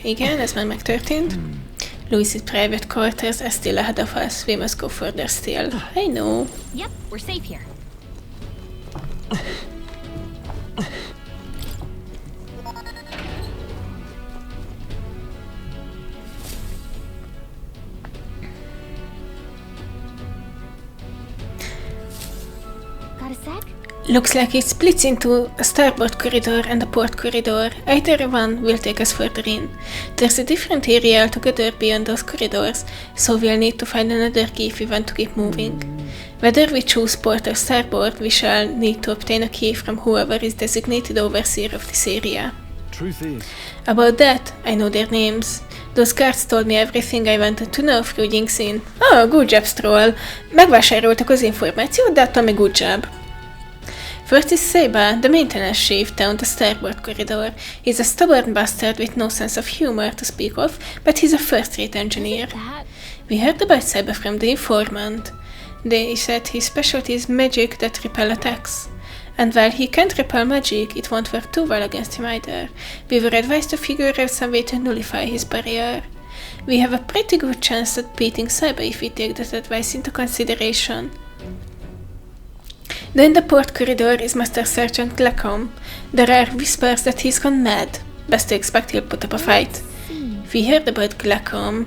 Igen, ez már megtörtént. Louis's private quarters are still ahead of us. We must go further still. I know. Yep, we're safe here. Got a sec? Looks like it splits into a starboard corridor and a port corridor. Either one will take us further in. There's a different area altogether beyond those corridors, so we'll need to find another key if we want to keep moving. Whether we choose port or starboard, we shall need to obtain a key from whoever is designated overseer of this area. Truth is, About that, I know their names. Those guards told me everything I wanted to know through Jinxin. Oh, good job, Strohl. Megvásároltak az információt, de attól még good job. First is Seba, the maintenance chief down the starboard corridor. He's a stubborn bastard with no sense of humor to speak of, but he's a first-rate engineer. That. We heard about Seba from the informant. They said his specialty is magic that repel attacks. And while he can't repel magic, it won't work too well against him either. We were advised to figure out some way to nullify his barrier. We have a pretty good chance at beating Seba if we take that advice into consideration. Then the port corridor is Master Sergeant Glacom. There are whispers that he's gone mad. Best to expect he'll put up a fight. We heard about Glacom.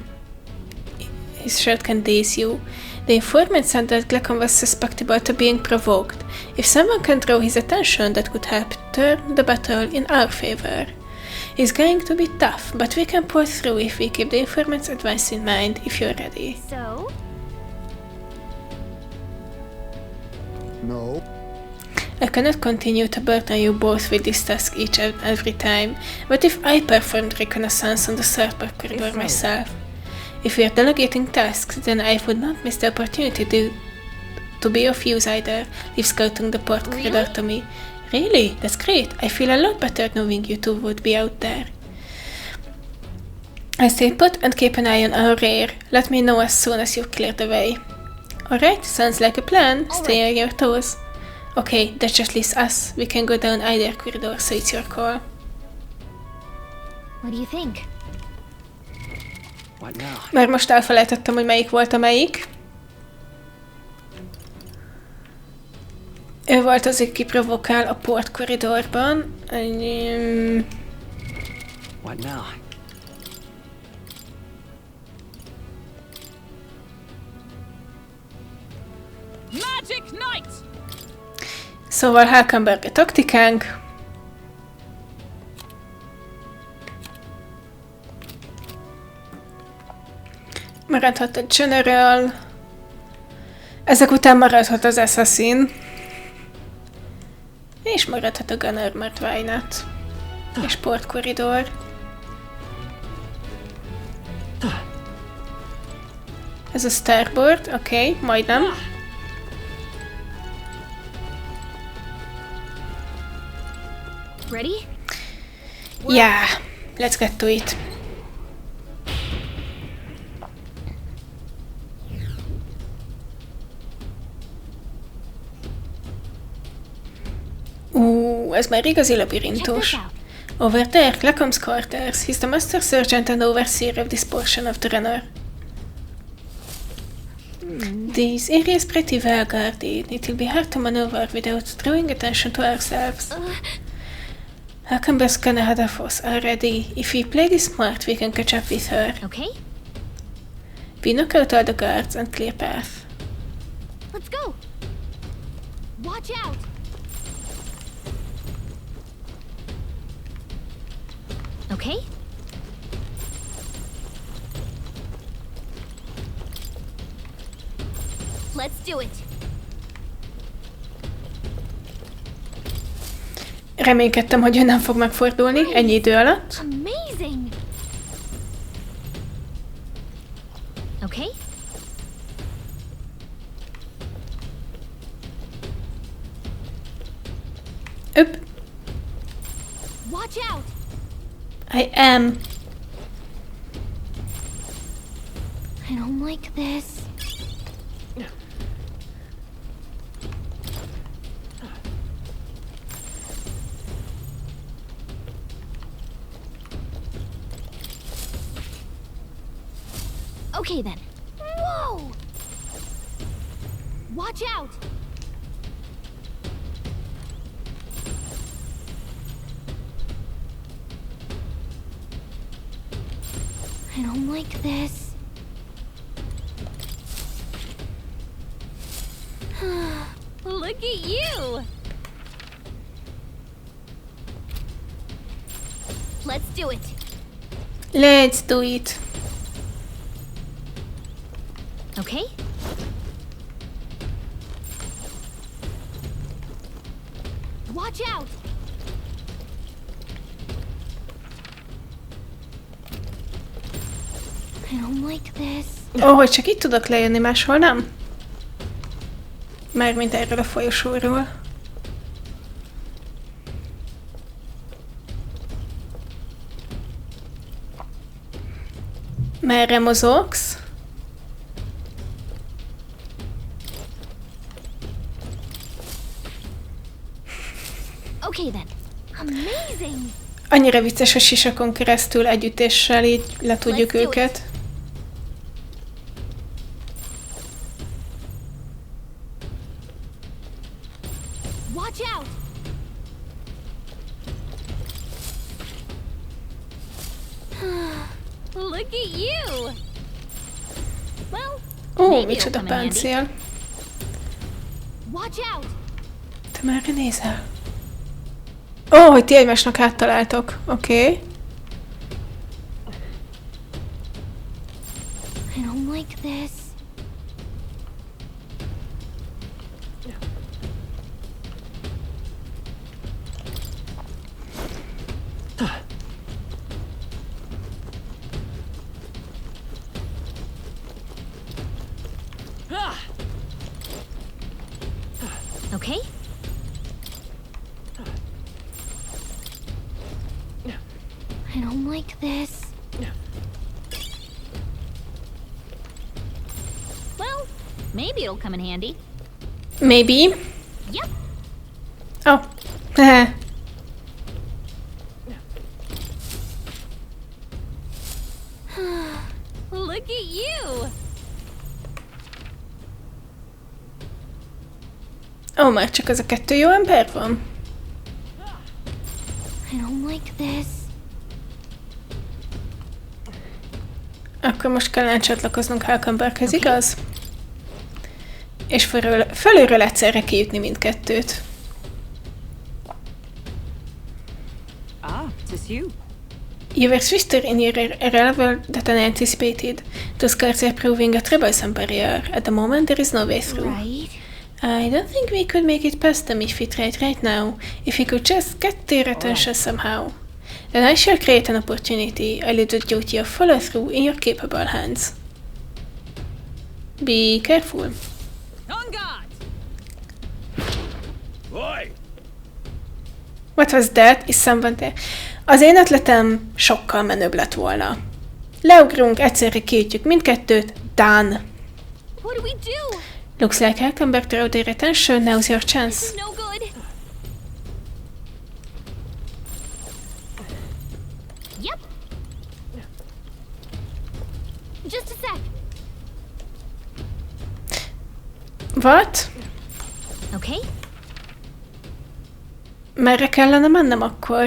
His shirt can daze you. The informant said that Glacon was susceptible to being provoked. If someone can draw his attention, that could help turn the battle in our favor. It's going to be tough, but we can pull through if we keep the informant's advice in mind, if you're ready. So? No. I cannot continue to burden you both with this task each and every time. What if I performed reconnaissance on the third corridor myself? If we are delegating tasks, then I would not miss the opportunity to be of use either. Leave scouting the port corridor to me. Really? That's great. I feel a lot better knowing you two would be out there. I stay put and keep an eye on our rear. Let me know as soon as you've cleared the way. Alright, sounds like a plan. Stay on your toes. Okay, that just leaves us. We can go down either corridor, so it's your call. What do you think? What now? Már most elfelejtettem, hogy melyik volt a melyik. Ő volt az, aki provokál a port koridorban. What now? Magic Knight! Szóval Halkenberg a taktikánk. Maradhat a General. Ezek után maradhat az Assassin. És maradhat a Gunner, mert why not? És port koridor. Ez a Starboard, oké, majdnem. Ready? Yeah, let's get to it. Ez már igazi labirintus. Over there, Glacom's quarters. He's the master sergeant and overseer of this portion of the runner. This area is pretty well guarded. It will be hard to maneuver without drawing attention to ourselves. Halkenberg's gonna ahead of us already. If we play this smart, we can catch up with her. Okay, We knock out all the guards and clear path. let's go! Watch out! Okay? Let's do it! Reménykedtem, hogy ő nem fog megfordulni ennyi idő alatt. Amazing! Okay? Öp, Watch out! I am. I don't like this. Okay then. Whoa! Watch out! I don't like this. Look at you! Let's do it. Let's do it. Okay? Watch out! I don't like this. Hogy csak itt tudok lejönni, máshol nem? Mármint erről a folyosóról. Merre mozogsz? Okay then. Amazing! Annyira vicces, hogy sisakon keresztül együttéssel így le tudjuk Let's do it. őket. Watch out! Look at you! Well, Ó, micsoda páncél. Watch out! Te merre nézel? Ó, hogy ti egymásnak áttaláltok. Oké. I don't like this. Okay? I don't like this. Well, maybe it'll come in handy. Maybe. Yep. Oh. Hehe. Look at you! Ó, már csak az a 2 jó ember van? I don't like this. Akkor most kellene csatlakoznunk Halkenberghez, igaz? És fölülről egyszerre kijutni mindkettőt. Ah, 'tis you. You were swifter in your arrival than anticipated. Those cards are proving a troublesome barrier. At the moment, there is no way through. Right? I don't think we could make it past them if we tried right now. If we could just get their attention somehow. Then I shall create an opportunity. I leave the duty of follow-through in your capable hands. Be careful. On guard! Oi! What was that? Is someone there? Az én ötletem sokkal menőbb lett volna. Leugrunk, egyszerre kiütjük mindkettőt, done. What do we do? Looks like I come back to our their attention, now's your chance. This is no good. Yep. Just a sec. What? Okay? Merre kellene mennem akkor?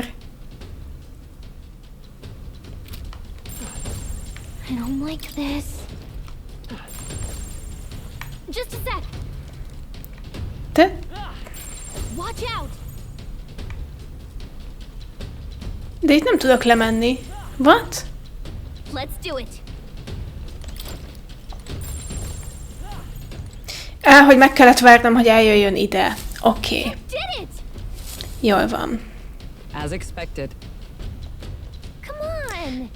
I don't like this. Just a sec. Te? Watch out. De itt nem tudok lemenni. What? Let's do it. Hogy meg kellett várnom, hogy eljöjjön ide. Oké. Did it. Jól van. As expected. Come on.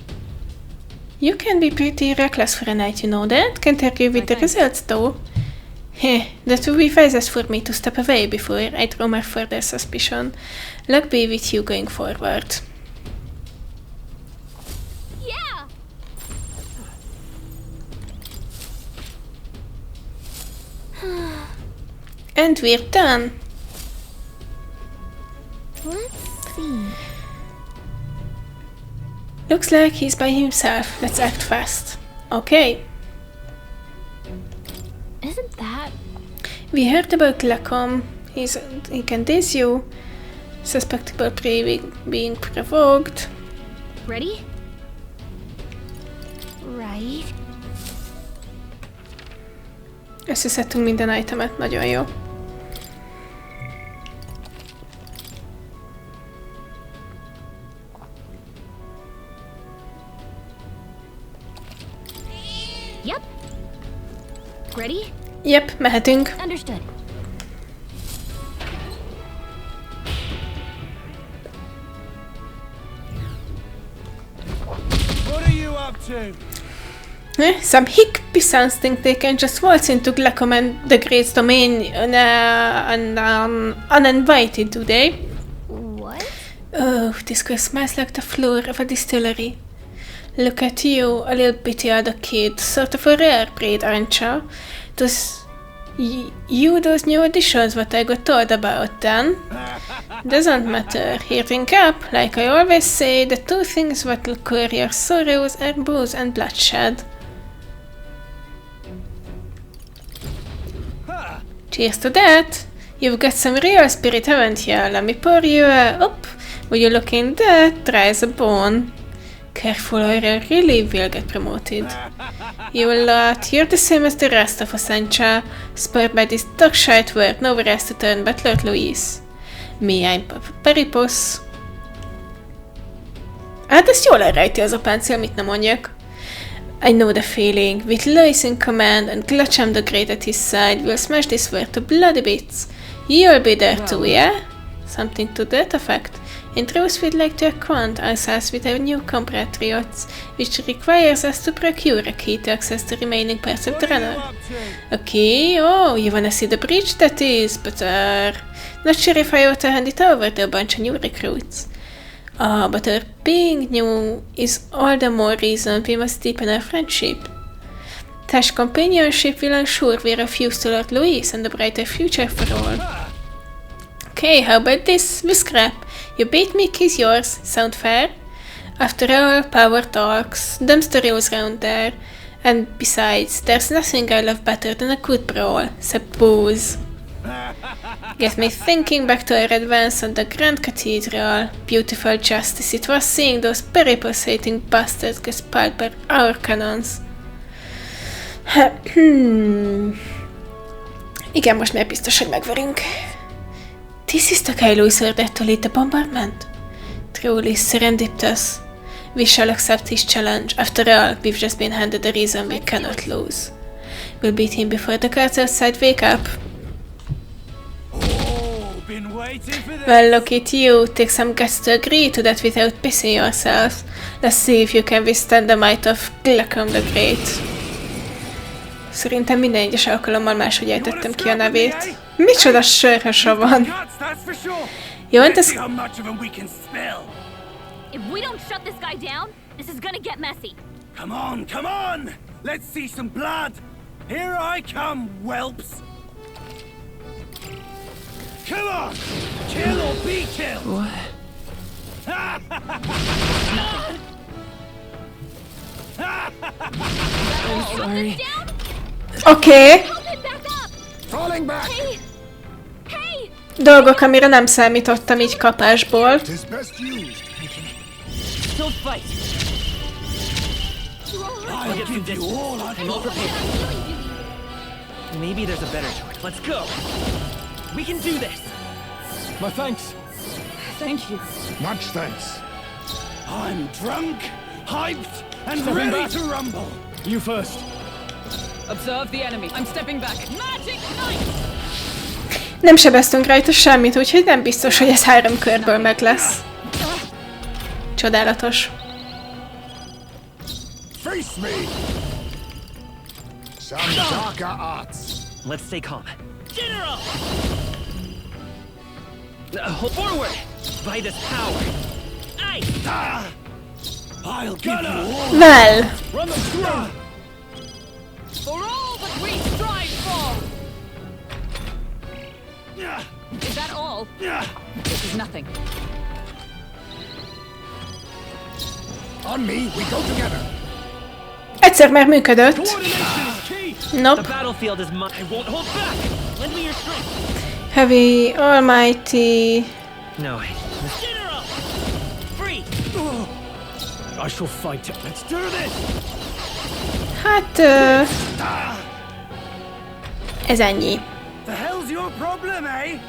You can be pretty reckless for a night, you know that? Can't argue with the results, though. That would be wisest for me to step away before I draw my further suspicion. Luck be with you going forward. Yeah. And we're done. Let's see. Looks like he's by himself. Let's act fast. Okay. Isn't that? We heard about Lacom. He can tease you. Suspectable prey being provoked. Ready? Right. Összeszedtünk minden itemet, nagyon jó. Yep. Ready? Yep, mehetünk. Understood. What are you up to? Some hippie sons think they can just waltz into Lacom and the Great Domain uninvited, do they? What? Oh, this girl smells like the floor of a distillery. Look at you, a little bitty other kid, sort of a rare breed, aren't you? Those new additions what I got told about then? Doesn't matter. Heating up, like I always say, the two things what will cure your sorrows are booze and bloodshed. Cheers to that! You've got some real spirit, haven't you? Let me pour you a... Would you look in that? Try as a bone. Careful or I really will get promoted. You lot, you're the same as the rest of us, Ancha. Spurred by this dog shite word, nowhere else to turn but Lord Louis. Me, I'm Peripos. Hát ezt jól elrejti az a páncél, mit nem mondjak. I know the feeling. With Louis in command and Glutcham the Great at his side, we'll smash this world to bloody bits. You'll be there too, yeah? Something to that effect. In truth, we'd like to acquaint ourselves with our new compatriots, which requires us to procure a key to access the remaining parts of the runner. Okay, oh, you wanna see the bridge? That is, but not sure if I ought to hand it over to a bunch of new recruits. But our being new is all the more reason we must deepen our friendship. Such companionship will ensure we refuse to Lord Louis and a brighter future for all. Okay, how about this? We scrap. You beat me, kiss yours. Sound fair? After all, power talks. Dumpster rolls round there. And besides, there's nothing I love better than a good brawl. Suppose. Get me thinking back to our advance on the Grand Cathedral. Beautiful justice it was seeing those peripos-hating bastards get spiked by our cannons. Igen, most már biztos, hogy megverünk. This is the guy Louis ordered to lead the bombardment? Truly serendipitous. We shall accept his challenge. After all, we've just been handed a reason we cannot lose. We'll beat him before the guards outside wake up. Well, look at you. Take some guts to agree to that without pissing yourselves. Let's see if you can withstand the might of Glutcham the Great. Szerintem minden egyes alkalommal máshogy ejtettem ki a nevét. Micsoda sörhösa van! Jó, hát ez... If we don't shut this guy down, this is gonna get messy. Come on, come on! Let's see some blood! Here I come, whelps! Come on! Kill or be killed! What? I'm sorry. Oké. Falling back! Hey! Hey! Dolgok, amire nem számítottam így kapásból. Tis best used. Still fight. I'll get through this. I'm all prepared. Maybe there's a better choice. Let's go. We can do this. My thanks. Thank you. Much thanks. I'm drunk, hyped, and Stepping ready back. to rumble. You first. Observe the enemy. I'm stepping back. Magic knife! Nem sebeztünk rajta semmit, úgyhogy nem biztos, hogy ez 3 körből meg lesz. Csodálatos. Face me! Some darker arts. Let's stay calm. General! Forward! By this power! Aye! I'll give you all. Well. Run them through! For all that we strive for! Is that all? This is nothing. On me, we go together. Egyszer már működött. Nope. The battlefield is mine. I won't hold back! Lend me your strength! Heavy, almighty... No. General! Free! I shall fight it. Let's do this! Hát... ez ennyi. The hell's your problem, eh?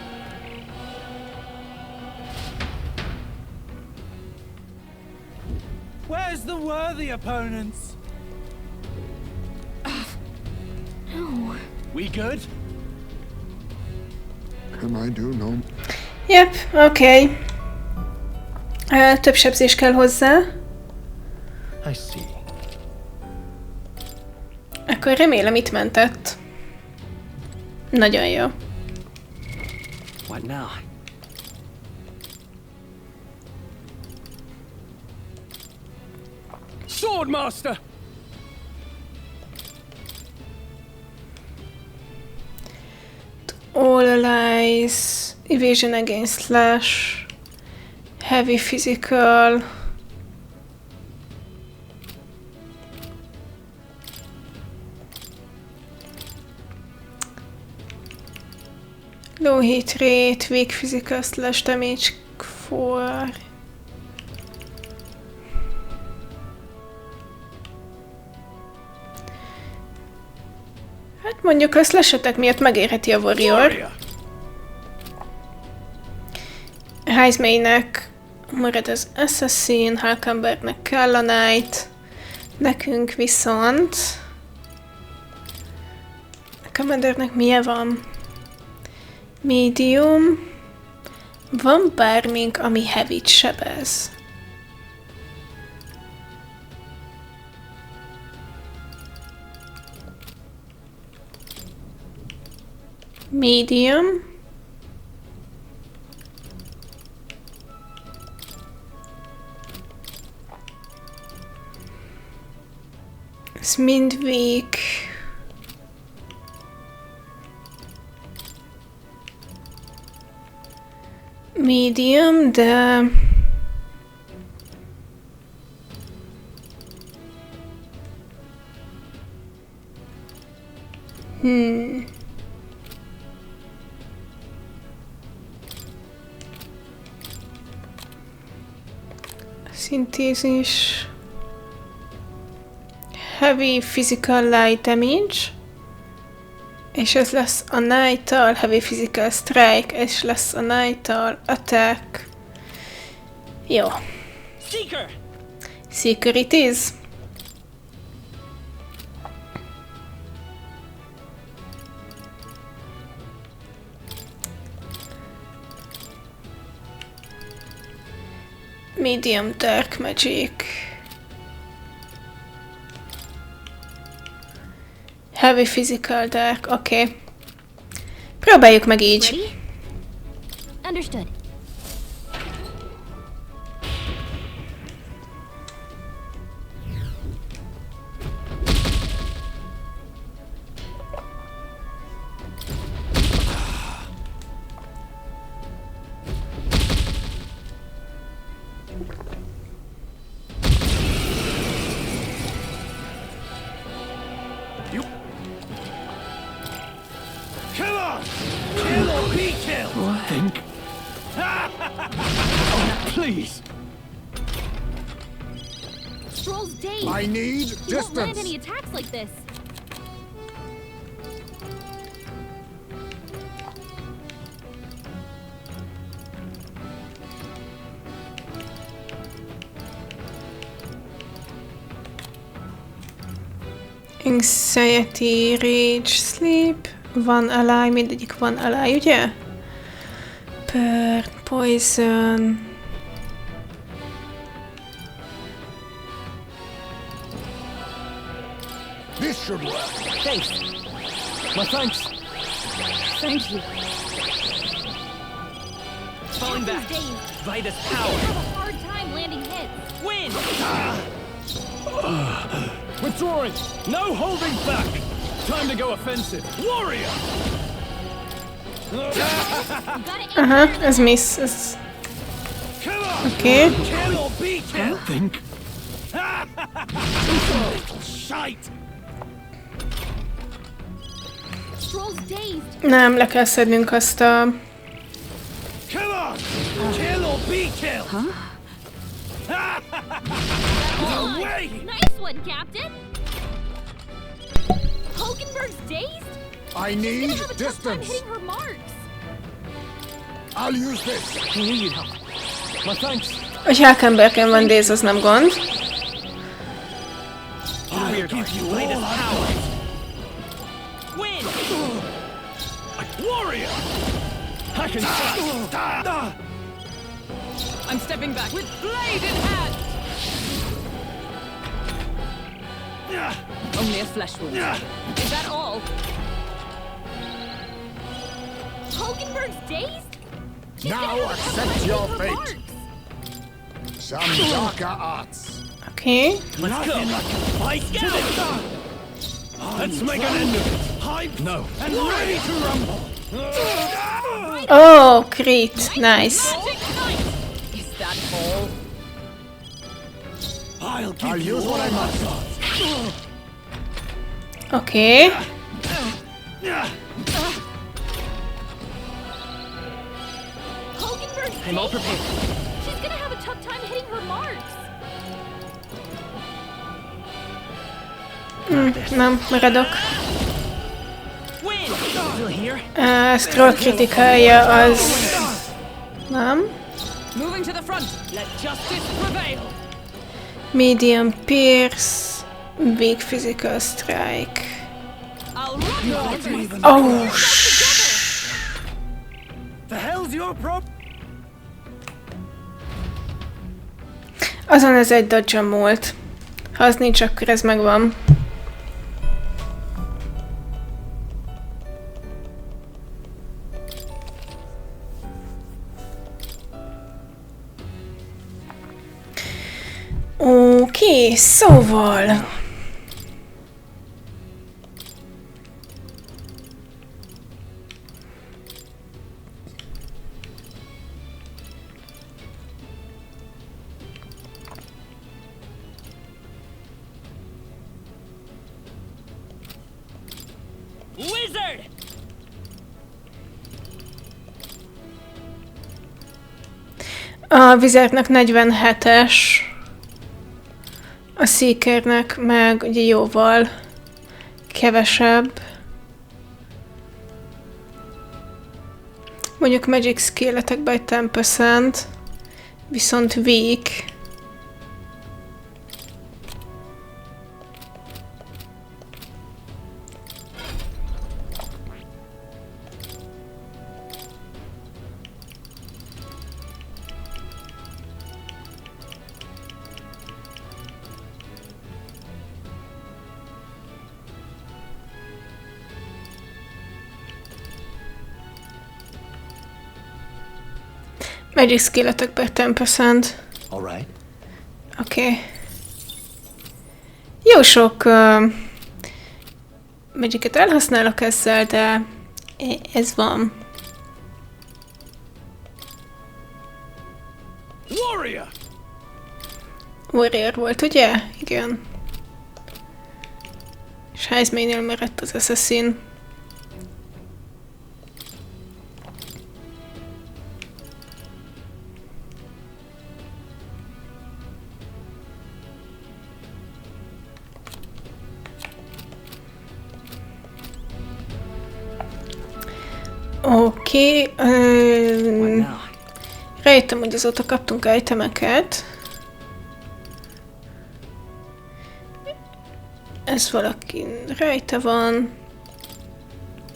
Where's the worthy opponents? No. We good? Am I do no? Yep, oké. Több sebzés kell hozzá. I see. Akkor remélem itt mentett. Nagyon jó. What now? Swordmaster! All allies, evasion against slash, heavy physical. Low hit rate, weak physical slash damage 4. Hát mondjuk a slashetek miatt megérheti a warrior. Heismaynek marad az assassin, Halkambernek kell a knight, nekünk viszont a commandernek milyen van? Medium. Van bármink, ami heavy-t sebez. Medium. Ez mind weak. Medium, de... Szintézis. Heavy physical light damage. És ez lesz a Knight-tal, Heavy Physical Strike, és lesz a Knight-tal, Attack. Jó. Seeker! Seeker it is. Medium Dark Magic. Heavy Physical Dark, oké. Okay. Próbáljuk meg így. Ready? Understood. Please. Strohl's dazed. I need He won't land distance. any attacks like this. Anxiety, Rage, Sleep. Van ally, mindegyik van ally, ugye? Burn, Poison. This should work. Thanks. My thanks. Thank you. Falling back. He's dazed. Vitus He'll power. have a hard time landing hits. Win! Withdrawing. No holding back. Time to go offensive. Warrior. Gotta Aha, ez miss. Ez... Come on. Oké. Okay. Kill or be killed. Think. Shite. Strohl's dazed. Nem, le kell szednünk azt a... Come on. Kill or be killed. No way. Nice one, Captain. Hulkenberg's dazed? I She's need gonna have a tough time distance. hitting her marks. I'll use this. I knew you'd help. My thanks. Hogy Halkenbergen van Daze, az nem gond. Weird art. Vitus power. Win! Warrior. Hack and slash. I'm stepping back with blade in hand. Only a flesh wound. Is that all? Hulkenberg's dazed? She's Now gonna have a tough time accept hitting your her fate. marks. Some darker arts. Oké. Okay. Let's go. Fight to the done. Let's make an end of it. Hype No. and ready to rumble. Oh, crit. Nice. Magic knight. Is that all? I'll use what I must. Oké. Okay. Hulkenberg's I'm all dazed? prepared. She's gonna have a tough time hitting her marks. Nem, maradok. Strohl kritikája az... nem? Moving to the front. Let justice prevail. Medium pierce, weak physical strike. Oh, The hell's your problem? azon ez egy dodge-om volt. Ha az nincs, akkor ez megvan. Oké, szóval... Wizard! A Wizardnak 47-es, a Seekernek meg ugye jóval kevesebb. Mondjuk Magic skill-etekben egy 10%, viszont weak. Magic skill-etekben 10%. All right. Oké. Jó sok Magicet elhasználok ezzel, de ez van. Warrior! Warrior volt, ugye? Igen. És Heismaynél maradt az Assassin. Oké. Rájöttem, hogy azóta kaptunk itemeket. Ez valaki rajta van.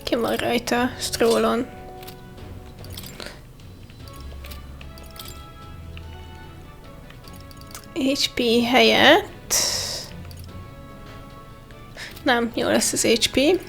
Ki van rajta? Strohlon. HP helyett... nem, jó lesz az HP.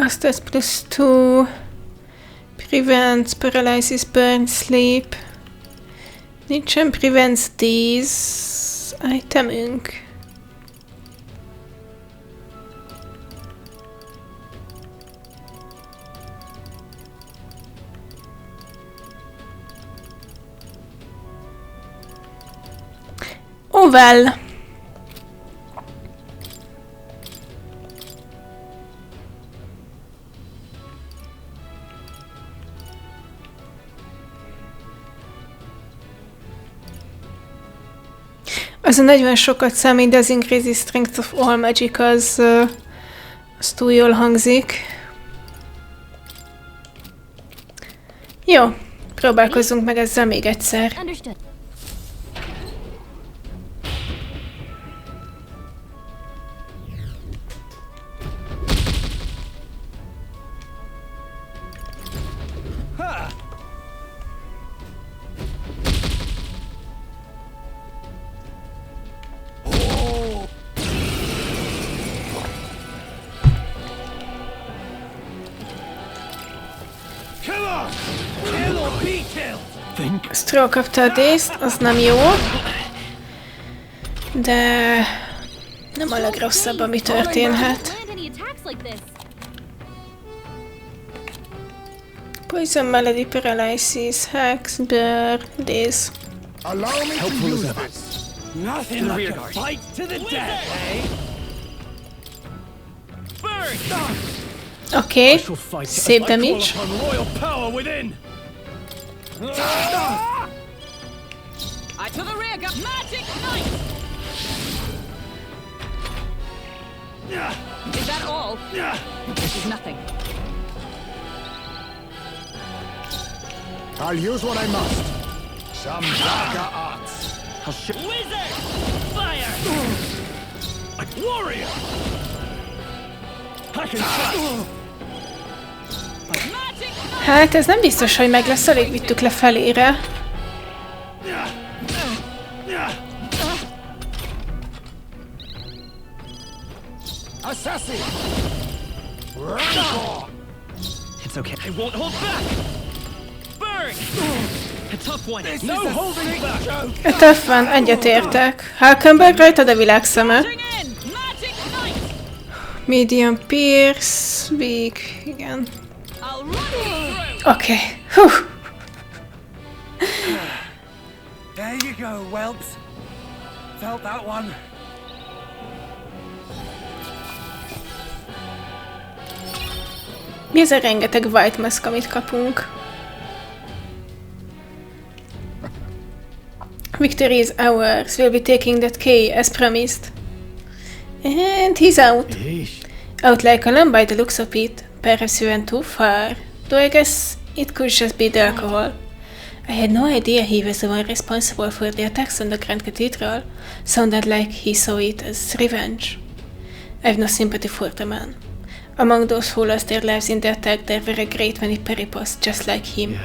Azt tesz +2. Prevents, paralyzes, burn, sleep. Nincsen prevents these itemünk. Oh well. Az a 40 sokat számít, de az increases strength of all magic az túl jól hangzik. Jó, próbálkozzunk meg ezzel még egyszer. Understood. Strohl kapta a dészt, az nem jó. De... Nem a legrosszabb, ami történhet. Land any attacks like this. Poison, Melody, Paralysis, Hex, Blur, This. Allow me to use this. Nothing the like rear a guard. fight to the death, eh? Burn! Oké, Shall fight szép I call damage. upon royal power within. I to the rear, magic knight. Is that all? This is nothing. I'll use what I must. Some darker arts. Wizard! Fire! A warrior. Hack and slash. Magic knight. Hát ez nem biztos, hogy meg lesz, alig vittük le felére. Assassin! Rancor! It's okay. I won't hold back! Burn! A tough one. No holding back. Több van, egyetértek. Hulkenberg rajta, de világszeme. Bring in magic knight. Medium Pierce, Weak, igen. I'll run you through. Oké. Hú. There you go, whelps. Felt that one. Mi ez a rengeteg white mask, amit kapunk? Victory is ours. We'll be taking that key as promised. And he's out. Out like a lamb by the looks of it. Perhaps we went too far. Though I guess it could just be the alcohol. I had no idea he was the one responsible for the attacks on the Grand Cathedral. Sounded like he saw it as revenge. I've no sympathy for the man. Among those who lost their lives in the attack, there were a great many peripos just like him.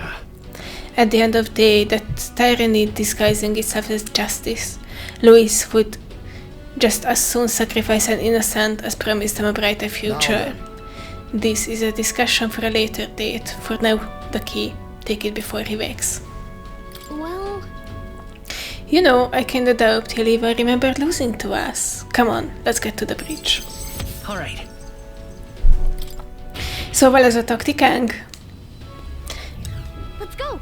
At the end of the day, that tyranny disguising itself as justice, Louis would just as soon sacrifice an innocent as promise them a brighter future. This is a discussion for a later date. For now, the key. Take it before he wakes. Well, You know, I kinda doubt he'll even remember losing to us. Come on, let's get to the bridge. Alright. Szóval ez a taktikánk. let's go.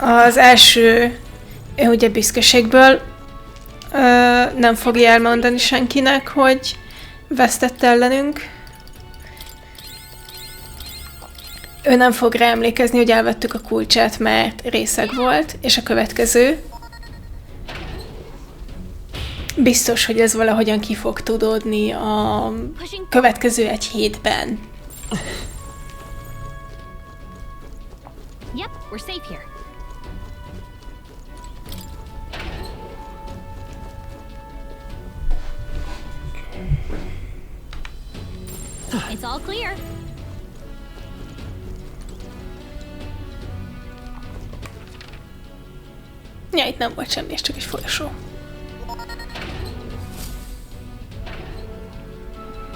Az első, ugye büszkeségből nem fogja elmondani senkinek, hogy vesztett ellenünk. Ő nem fog rá emlékezni, hogy elvettük a kulcsát, mert részeg volt, és a következő biztos, hogy ez valahogyan ki fog tudódni a következő egy hétben. Yep, we're safe here. It's all clear. Ja, itt nem volt semmi, és csak egy folyosó.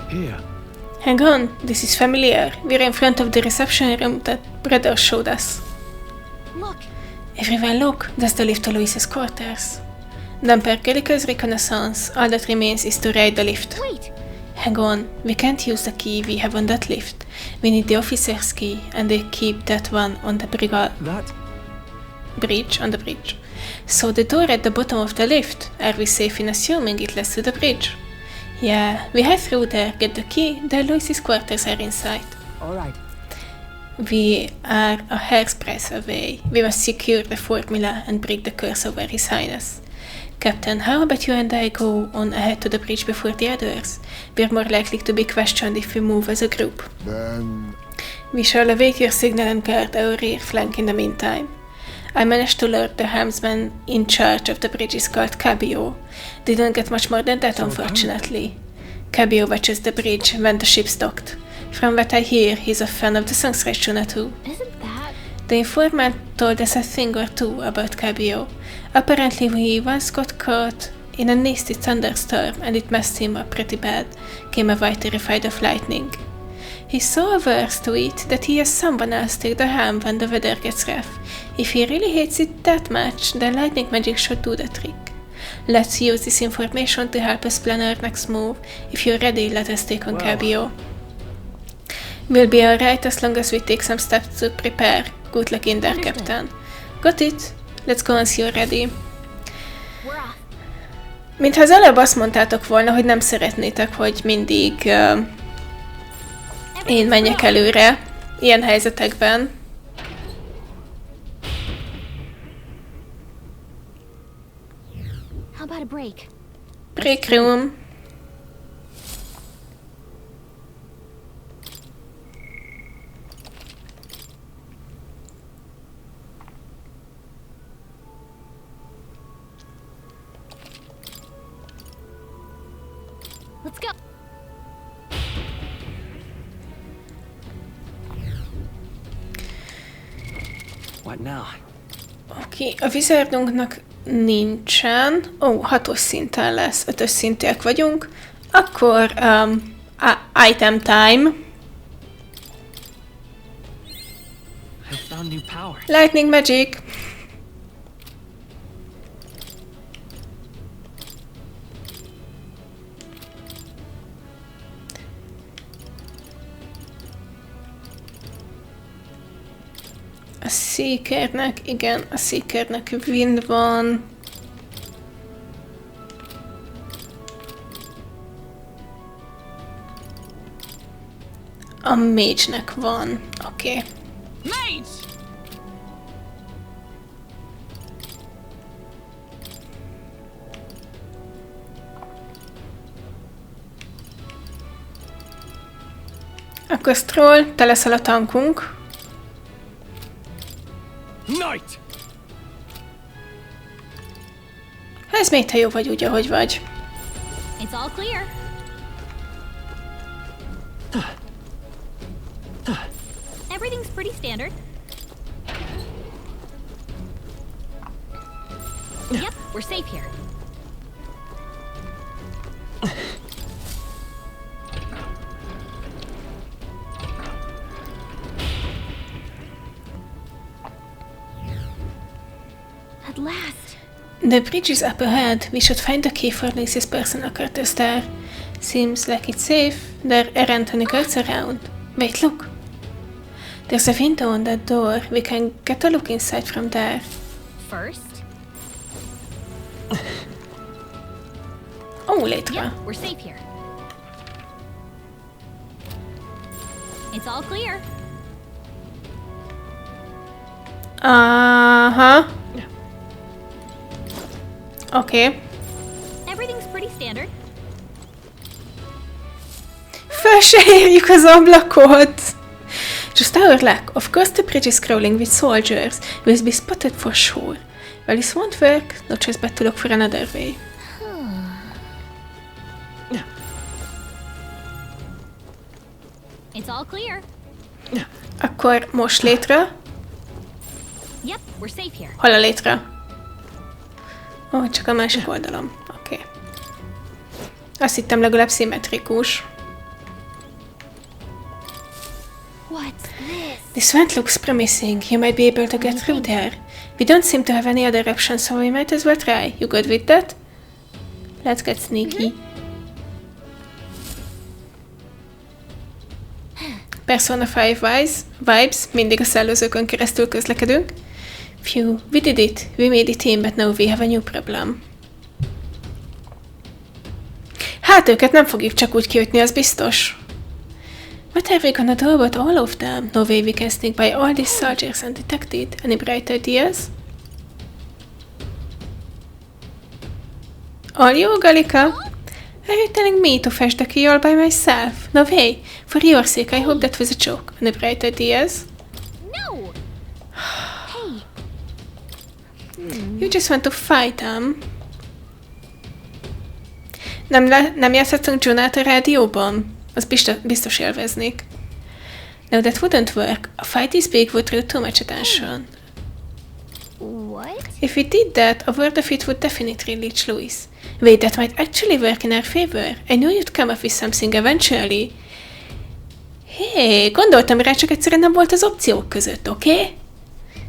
Here. Hang on, this is familiar. We're in front of the reception room that brother showed us. Look, Everyone look, that's the lift to Louis's quarters. Done per Kellico's reconnaissance, all that remains is to ride the lift. wait. Hang on, we can't use the key we have on that lift. We need the officer's key, and they keep that one on the bridge, on the bridge. So the door at the bottom of the lift, are we safe in assuming it leads to the bridge? Yeah, we head through there, get the key, then Louis's quarters are in sight. Alright. We are a hair's breadth away. We must secure the formula and break the curse over His Highness. Captain, how about you and I go on ahead to the bridge before the others? We're more likely to be questioned if we move as a group. Then We shall await your signal and guard our rear flank in the meantime. I managed to lure the helmsman in charge of the bridge is called Cabio. Didn't get much more than that, unfortunately. Cabio watches the bridge when the ship's docked. From what I hear, he's a fan of the songs Rachuna too. Isn't that? The informant told us a thing or two about Cabio. Apparently he once got caught in a nasty thunderstorm and it messed him up pretty bad, came a white terrified of lightning. He's so averse to it that he has someone else take the helm when the weather gets rough. If he really hates it that much, then lightning magic should do the trick. Let's use this information to help us plan our next move. If you're ready, let us take on Cabio. We'll be alright as long as we take some steps to prepare. Good luck in there, Captain. Got it? Let's go once you're ready. Mintha az előbb azt mondtátok volna, hogy nem szeretnétek, hogy mindig én menjek előre ilyen helyzetekben. How about a break? Break room. Let's go. What now? Oké, a wizardunknak nincsen. Ó, 6-os szinten lesz, 5-ös szintiek vagyunk. Akkor item time. I found new power. Lightning magic. A Seekernek, igen, a Seekernek wind van. A Mage-nek van, oké. Okay. Mage! Akkor Strohl, te leszel a tankunk. Knight! Ez még te jó vagy úgy, ahogy vagy. It's all clear. Everything's pretty standard. Yep, we're safe here. At last. The bridge is up ahead. We should find the key for Lisa's personal quarters there. Seems like it's safe. There aren't any guards around. Wait, look. There's a window on that door. We can get a look inside from there. First. Ó, létre. Yep, we're safe here. It's all clear. Aha. Oké. Everything's pretty standard. Föl se érjük az ablakot! Just our luck. Of course the bridge is crawling with soldiers. We'll be spotted for sure. Well, this won't work. No choice but to look for another way. It's all clear. Akkor most létre. Yep, we're safe here. Hol a létre? Ó, csak a másik oldalon. Oké. Azt hittem legalább szimmetrikus. What's this? This vent looks promising. You might be able to get through there. We don't seem to have any other options, so we might as well try. You good with that? Let's get sneaky. Persona 5 vibes, mindig a szellőzőkön keresztül közlekedünk. Phew, we did it. We made it in, but now we have a new problem. Hát őket nem fogjuk csak úgy kiütni, az biztos. What are we gonna do about all of them? No way we can sneak by all these soldiers undetected. Any bright ideas? All you, Galika? Are you telling me to fetch the key all by myself? No way. For your sake, I hope that was a joke. Any bright ideas? No! Hey! You just want to fight them. Nem játszottunk Jonát a rádióban? Az biztos élveznék. No, that wouldn't work. A fight is big would draw too much attention. What? If we did that, a word of it would definitely reach Louis. Wait, that might actually work in our favor. I knew you'd come up with something eventually. Hey, gondoltam rá, csak egyszerűen nem volt az opciók között, oké? Okay?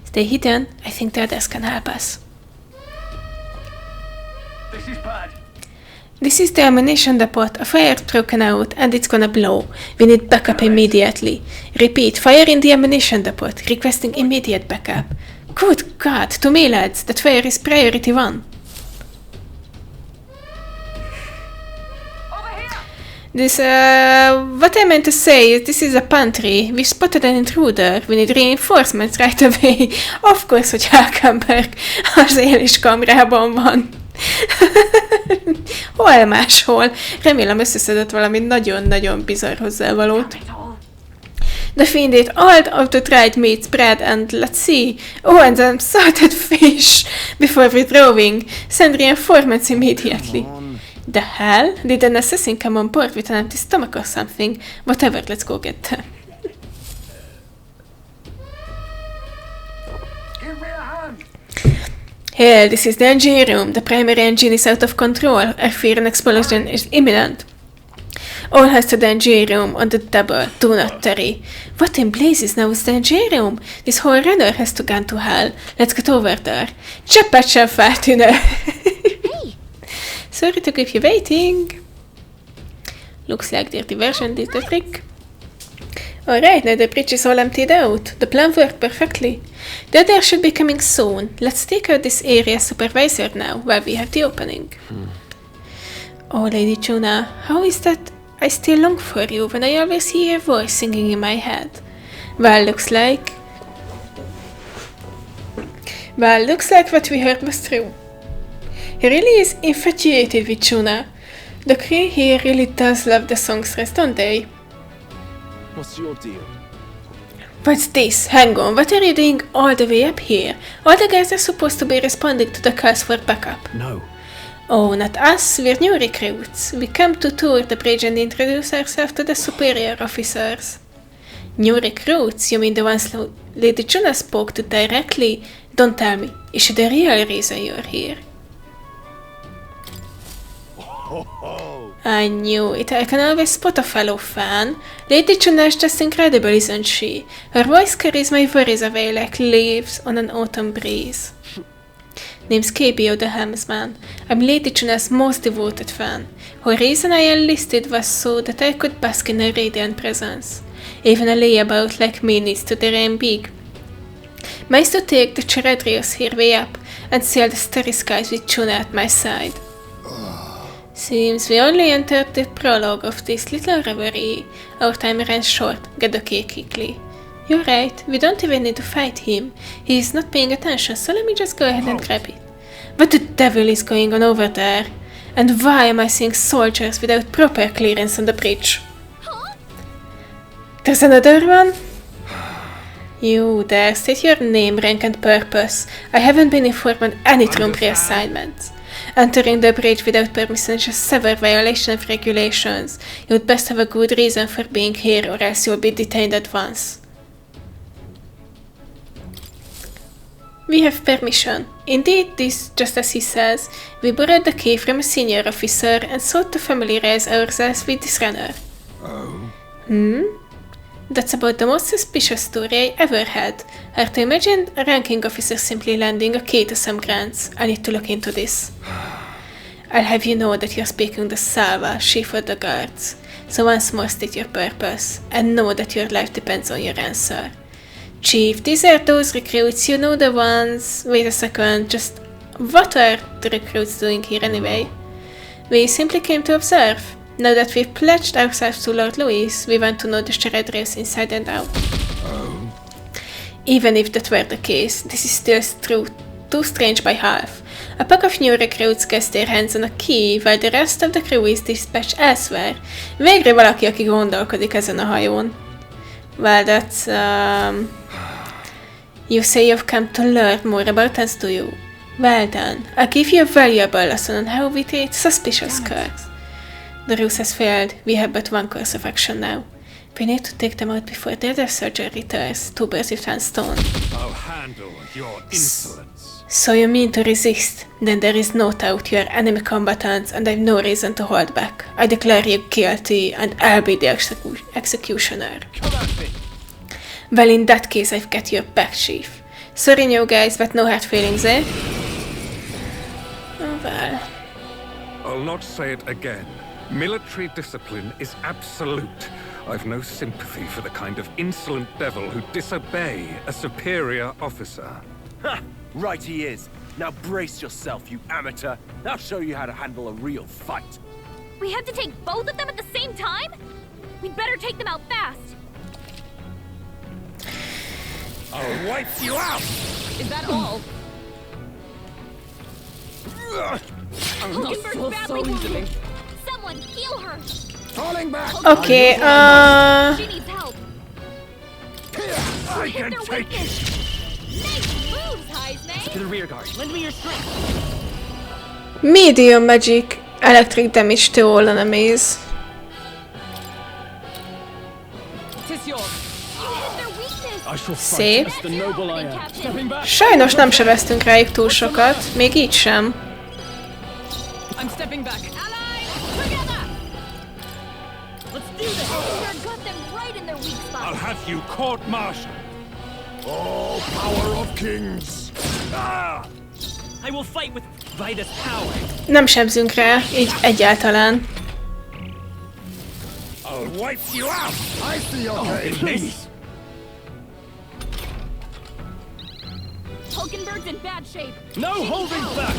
Stay hidden. I think the others can help us. This is the ammunition depot. A fire's broken out and it's gonna blow. We need backup immediately. Repeat, fire in the ammunition depot. Requesting immediate backup. Good God, to me lads, that fire is priority 1. This, what I meant to say is this is a pantry. We spotted an intruder. We need reinforcements right away. Of course, hogy Hulkenberg az éléskamrában van. Hol máshol? Remélem összeszedett valami nagyon-nagyon bizarr hozzávalót. The fiend ate all the auto-dried meats, bread, and let's see. Oh, and some salted fish before withdrawing. Send reinforcements immediately. The hell? Did an assassin come on board with an empty stomach or something? Whatever, let's go get them. Hell, this is the engine room. The primary engine is out of control. I fear an explosion is imminent. All hands to the engine room on the double. Do not tarry. What in blazes now is the engine room? This whole runner has to gone to hell. Let's get over there. Cseppet sem feltűnő. Sorry to keep you waiting. Looks like their diversion did the trick. Alright, now the bridge is all emptied out. The plan worked perfectly. The other should be coming soon. Let's take out this area supervisor now, while we have the opening. Oh, Lady Juna, how is that I still long for you when I always hear your voice singing in my head? Well, looks like what we heard was true. He really is infatuated with Juna. The crew here really does love the songstress, don't they? What's your deal? What's this? Hang on, what are you doing all the way up here? All the guys are supposed to be responding to the calls for backup. No. Oh, not us, we're new recruits. We come to tour the bridge and introduce ourselves to the superior officers. New recruits? You mean the ones Lady Juna spoke to directly? Don't tell me, is she the real reason you're here? I knew it. I can always spot a fellow fan. Lady Juna is just incredible, isn't she? Her voice carries my worries away like leaves on an autumn breeze. Name's KBO the helmsman. I'm Lady Juna's most devoted fan. Her reason I enlisted was so that I could bask in her radiant presence. Even a layabout like me needs to dream big. Mine's to take the Charadrius here way up and sail the starry skies with Juna at my side. Seems we only entered the prologue of this little reverie. Our time ran short. Get the cake quickly. You're right, we don't even need to fight him. He is not paying attention, so let me just go ahead and grab it. What the devil is going on over there? And why am I seeing soldiers without proper clearance on the bridge? There's another one? You there, state your name, rank and purpose. I haven't been informed on any troop reassignments. Entering the bridge without permission is a severe violation of regulations. You would best have a good reason for being here or else you'll be detained at once. We have permission. Indeed, this, just as he says, we borrowed the key from a senior officer and sought to familiarize ourselves with this runner. That's about the most suspicious story I ever had. Hard to imagine a ranking officer simply landing a key to some grants. I need to look into this. I'll have you know that you're speaking the Salva, chief of the guards. So once more state your purpose, and know that your life depends on your answer. Chief, these are those recruits, you know the ones... Wait a second, just... What are the recruits doing here anyway? We simply came to observe. Now that we've pledged ourselves to Lord Louis, we want to know the Charadrius inside and out. Even if that were the case, this is still too strange by half. A pack of new recruits gets their hands on a key, while the rest of the crew is dispatched elsewhere. Végre valaki, aki gondolkodik ezen a hajón. Well, that's, You say you've come to learn more about us, do you? Well done. I'll give you a valuable lesson on how we treat suspicious clerks. The ruse has failed. We have but one course of action now. We need to take them out before the other soldier returns. Two birds with one stone. I'll handle your insolence. So you mean to resist? Then there is no doubt you are enemy combatants and I've no reason to hold back. I declare you guilty and I'll be the executioner. Come at me. Well, in that case, I've got your back, Chief. Sorry, new guys, but no hard feelings, eh? Oh, well. I'll not say it again. Military discipline is absolute. I've no sympathy for the kind of insolent devil who disobey a superior officer. Ha! Right he is. Now brace yourself, you amateur. I'll show you how to handle a real fight. We have to take both of them at the same time? We'd better take them out fast. I'll wipe you out! Is that all? I'm not so easily. Someone heal her! Falling back! Oké, She needs help. I can Their take it! weakness. Nice moves, Heisman! To the rear guard. Lend me your strength. medium magic electric damage to all enemies. Tis yours. You hit their weakness! I shall fight Szép. as the noble I am. Stepping back. Sajnos nem sebeztünk rájuk túl sokat, még így sem. I'm stepping back. Allies, together! Let's do this. Hulkenberg got them right in their weak spot. I'll have you court-martialed. All power of kings! I will fight with Vitus power. Nem sebzünk rá, így egyáltalán. I'll wipe you out! I see your Please. Hulkenberg's in bad shape. No holding back.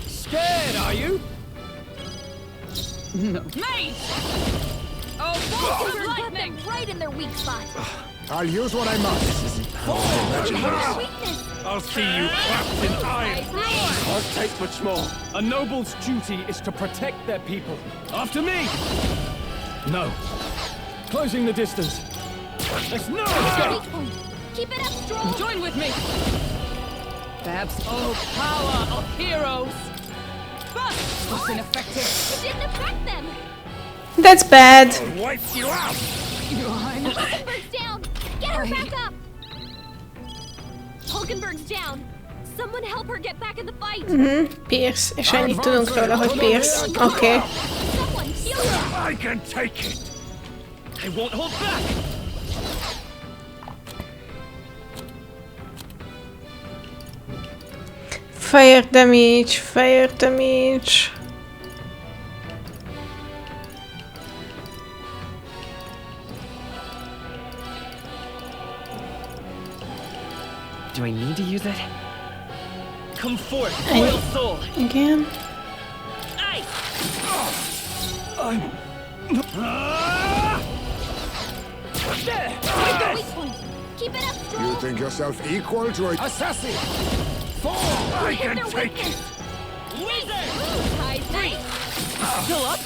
Scared, are you? Mate! Oh, bolt of Hulkenberg got them lightning! right in their weak spot. I'll use what I must. Their weakness. I'll see you trapped in iron. Can't take much more. A noble's duty is to protect their people. After me! No. Closing the distance. There's no escape! Weak point. Keep it up, Strohl. Join with me! Perhaps oh power of heroes! But was ineffective. It didn't affect them. That's bad. I'll wipe you out! Hulkenberg's down. Get her back up. Hulkenberg's down. Someone help her get back in the fight. Pierce, és ennyit tudunk róla, hogy Pierce. Oké. Someone heal her. I can take it! I won't hold back. Fire damage, fire damage. Do I need to use it? Come forth, royal soul. Igen. Ice. Weak point. Keep it up, You Strohl. think yourself equal to a Assassin! Fall! I Hit can their take weakness. it! Nice moves, Heisman. Still up?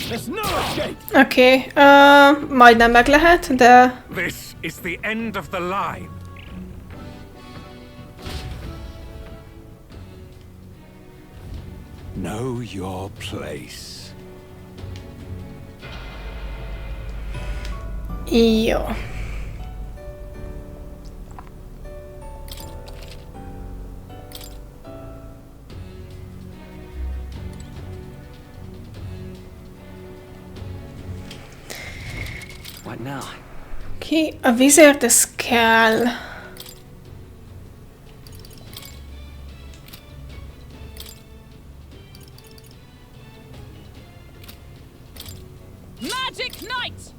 There's no escape! Oké, majdnem meg lehet, de... This is the end of the line. Know your place. Jó. What now? Ki? A Wizard, ez kell. Magic Knight!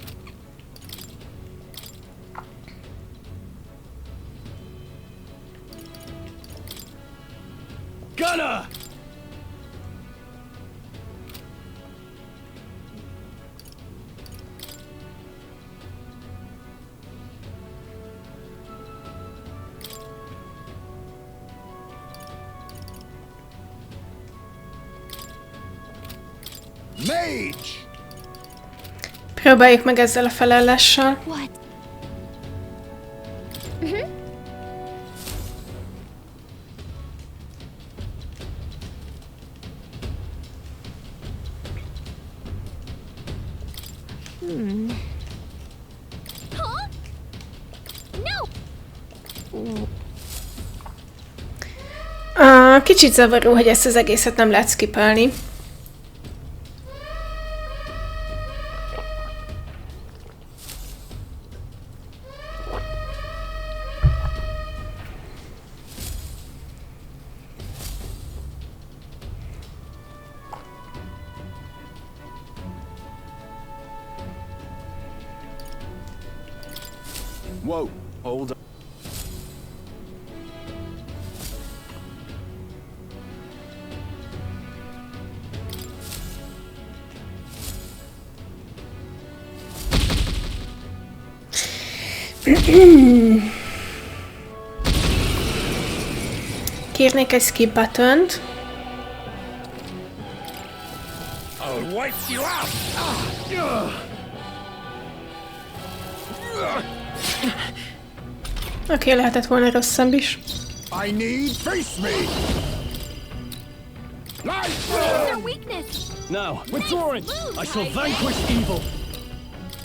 Gunner! Mage! Próbáljuk meg ezzel a felállással. What? Huh? No! Kicsit zavaró, hogy ezt az egészet nem lehet skippelni. Whoa, hold on. Kérnék egy skip buttont. I'll wipe you out! Oké, lehetett volna rosszabb is. I need face me! Their weakness. Now, withdrawing! I shall vanquish evil!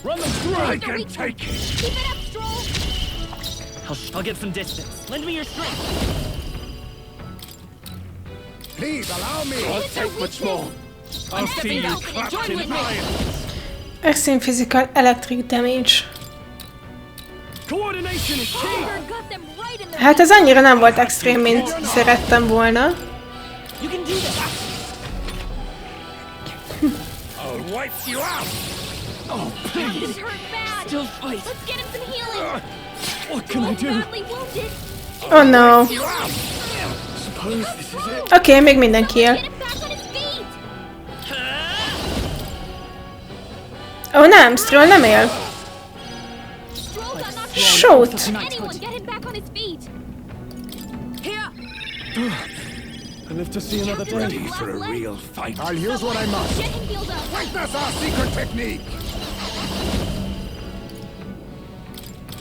Run them through! I can take it! Keep it up, Strohl. I'll get some distance. Lend me your strength. Please allow me! I'll take much more! I'll see you clapped in irons! Extreme physical electric damage. Coordination is key! Got them right in the Hát ez annyira nem volt extrém, mint szerettem volna. You can do this! I'll wipe you out! Oh, please! Captain's hurt bad. Still fight! Let's get him some healing. What can I do? Badly wounded. Oh no. Suppose this is it? Oké, még mindenki él. Get him back on his feet. Ó nem, Strohl nem él. Strohl got knocked Shoot. Anyone, get him back on his feet. Here. I live to see another day. Ready for a real fight? I'll use what I must. Get him healed up. That's our secret technique!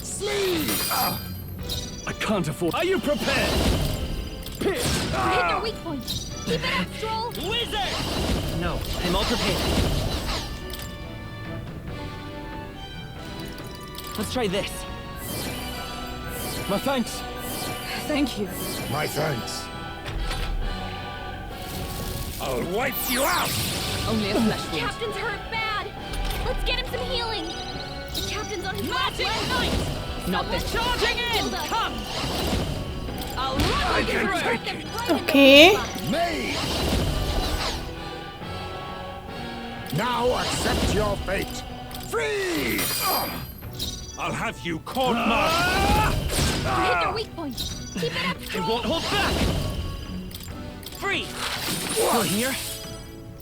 Sleeve! I can't afford. Are you prepared? Pit! Hit their weak point. Keep it up, Strohl. Wizard! No, I'm all prepared. Let's try this. My thanks. Thank you. My thanks. I'll wipe you out! Only a flesh wound. Captain's hurt bad. Let's get him some healing. The captain's on his last leg. Not this. Charging in! Come! I'll run you can through! take it! Oké. Me! Now accept your fate! Freeze! I'll have you court-martialed! Hit their weak point. Keep it up, I Strohl. won't hold back! Free! Still here?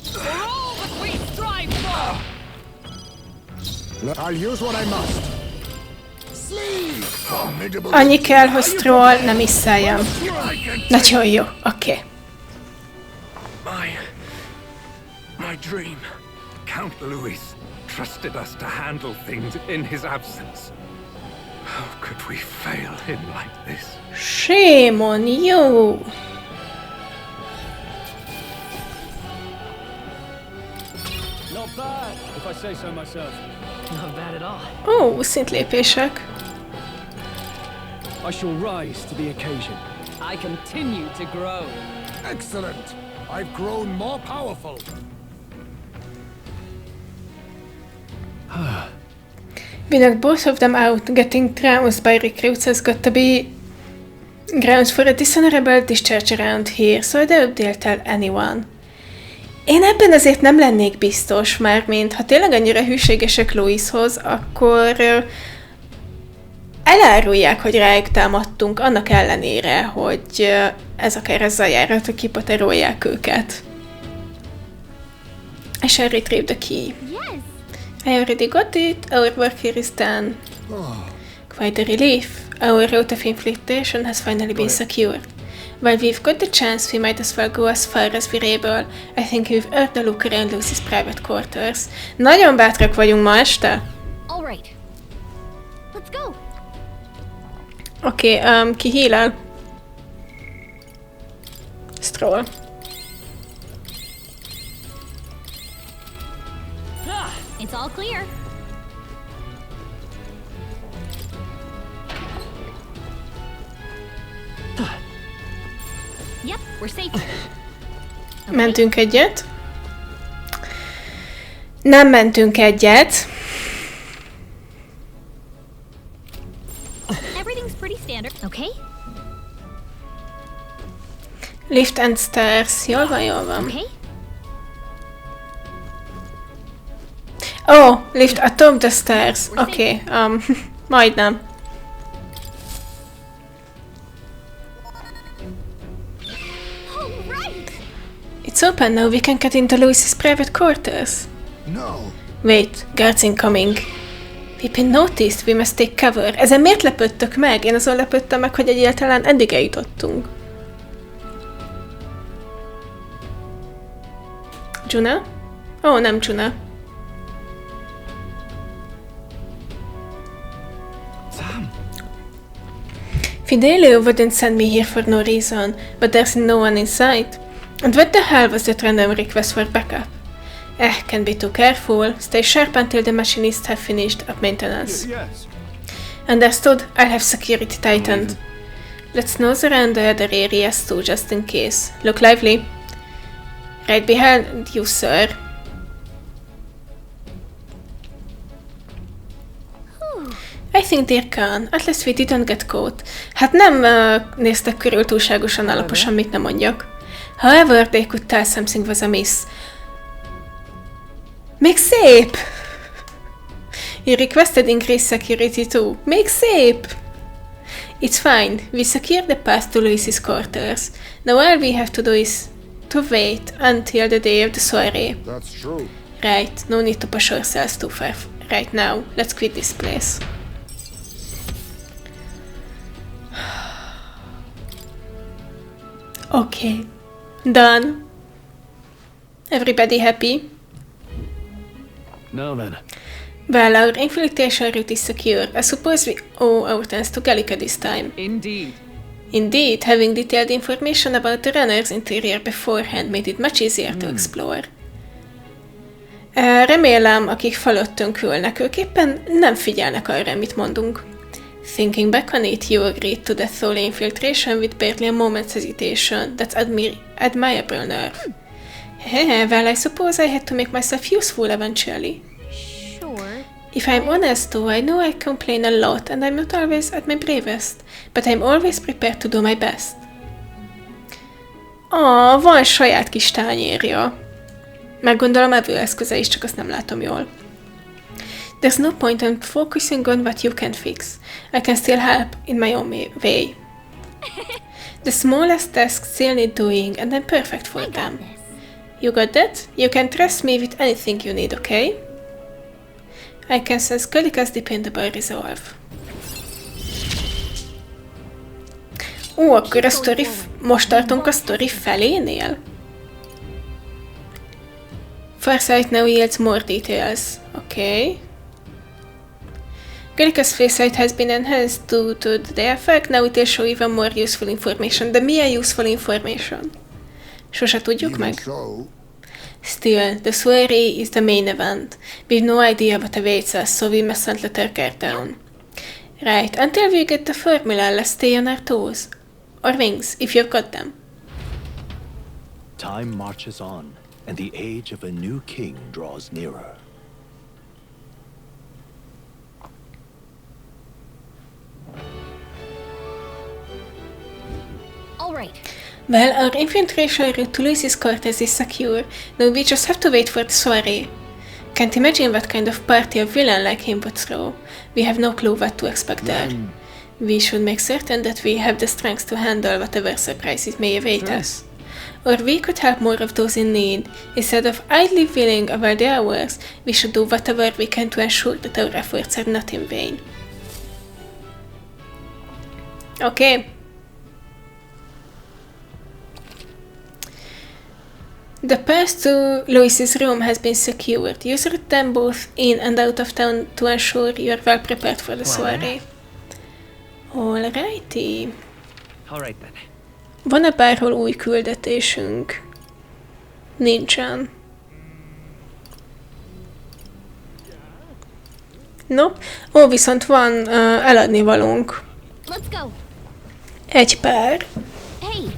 For all that we strive for! I'll use what I must. Sleeve! Formidable! Annyi kell, hogy Strohl nemisszeljem. Nagyon jó, oké. My dream. Count Louis trusted us to handle things in his absence. How could we fail him like this? Shame on you! Not bad, if I say so myself. Not bad at all. Ó, szintlépések. I shall rise to the occasion. I continue to grow. Excellent! I've grown more powerful. We knocked both of them out. Getting trounced by recruits has got to be grounds for a dishonorable discharge around here, so I doubt they'll tell anyone. Én ebben azért nem lennék biztos, mármint ha tényleg annyira hűségesek Louishoz, akkor elárulják, hogy rájuk támadtunk, annak ellenére, hogy ez akár ezzel járhat, hogy kipaterolják őket. I shall retrieve the key. Yes. I already got it. Our work here is done. Quite a relief. Our route of infiltration has finally been secured. While we've got the chance, we might as well go as far as we're able. I think we've earned a look around Lucy's private quarters. Nagyon bátrak vagyunk ma este. All right. Let's go. Oké, ki hílel? Strohl. It's all clear. Yep, we're safe. Mentünk egyet. Nem mentünk egyet. Everything's pretty standard, okay? Lift and stairs. Jól van, jól van. Okay. Oh, lift atop the stairs. Oké, majdnem. It's open now, we can get into Louis's private quarters. No. Wait, guards incoming. We've been noticed, we must take cover. Ezen miért lepődtök meg? Én azon lepődtem meg, hogy egyáltalán eddig eljutottunk. Juna? Ó, nem Juna. Fidelio wouldn't send me here for no reason, but there's no one in sight. And what the hell was that random request for backup? Can't be too careful. Stay sharp until the machinists have finished up maintenance. Yes. Understood. I'll have security tightened. Let's nose around the other areas too, just in case. Look lively. Right behind you, sir. I think they're gone. At least we didn't get caught. Hát nem néztek körül túlságosan alaposan, mit nem mondjak. However, they could tell something was amiss. Még szép! You requested increased security too. Még szép! It's fine. We secured the path to Louis's quarters. Now all we have to do is to wait until the day of the soiree. That's true. Right. No need to push ourselves too far right now. Let's quit this place. Okay. Done. Everybody happy? Now then. Well, our infiltration route is secure. I suppose we owe our thanks to Gallica this time. Indeed. Indeed, having detailed information about the runner's interior beforehand made it much easier to explore. Remélem, akik fölöttünk ülnek, ők éppen nem figyelnek arra, mit mondunk. Thinking back on it, you agreed to the thorough infiltration with barely a moment's hesitation. That's admirable nerve. Well, I suppose I had to make myself useful eventually. Sure. If I'm honest though, I know I complain a lot and I'm not always at my bravest, but I'm always prepared to do my best. Van saját kis tányérja. Meggondolom evőeszköze is, csak azt nem látom jól. There's no point in focusing on what you can fix. I can still help in my own way. The smallest tasks still need doing, and I'm perfect for them. You got that? You can trust me with anything you need, okay? I can sense Gallica's dependable resolve. Akkor a story most tartunk a story felénél? Farsight now yields more details. Okay. Gallica's Farsight has been enhanced due to the effect, now it will show even more useful information. De milyen useful information? Sose tudjuk meg. Still, the soiree is the main event. We've no idea what awaits us, so we mustn't let our guard down. Right, until we get the formula, let's stay on our toes. Or wings, if you've got them. Time marches on, and the age of a new king draws nearer. All right. Well, our infiltration route to Louis's quarters is secure. Now we just have to wait for the soiree. Can't imagine what kind of party a villain like him would throw. We have no clue what to expect there. We should make certain that we have the strength to handle whatever surprises may await us. Or we could help more of those in need. Instead of idly whiling away the hours, we should do whatever we can to ensure that our efforts are not in vain. Okay. The path to Louis's room has been secured. Use them both in and out of town to ensure you are well prepared for the soiree. Alrighty. Alright then. Van-e bárhol új küldetésünk? Nincsen. Nope. Viszont van eladni valónk. Let's go. Egy pár. Hey.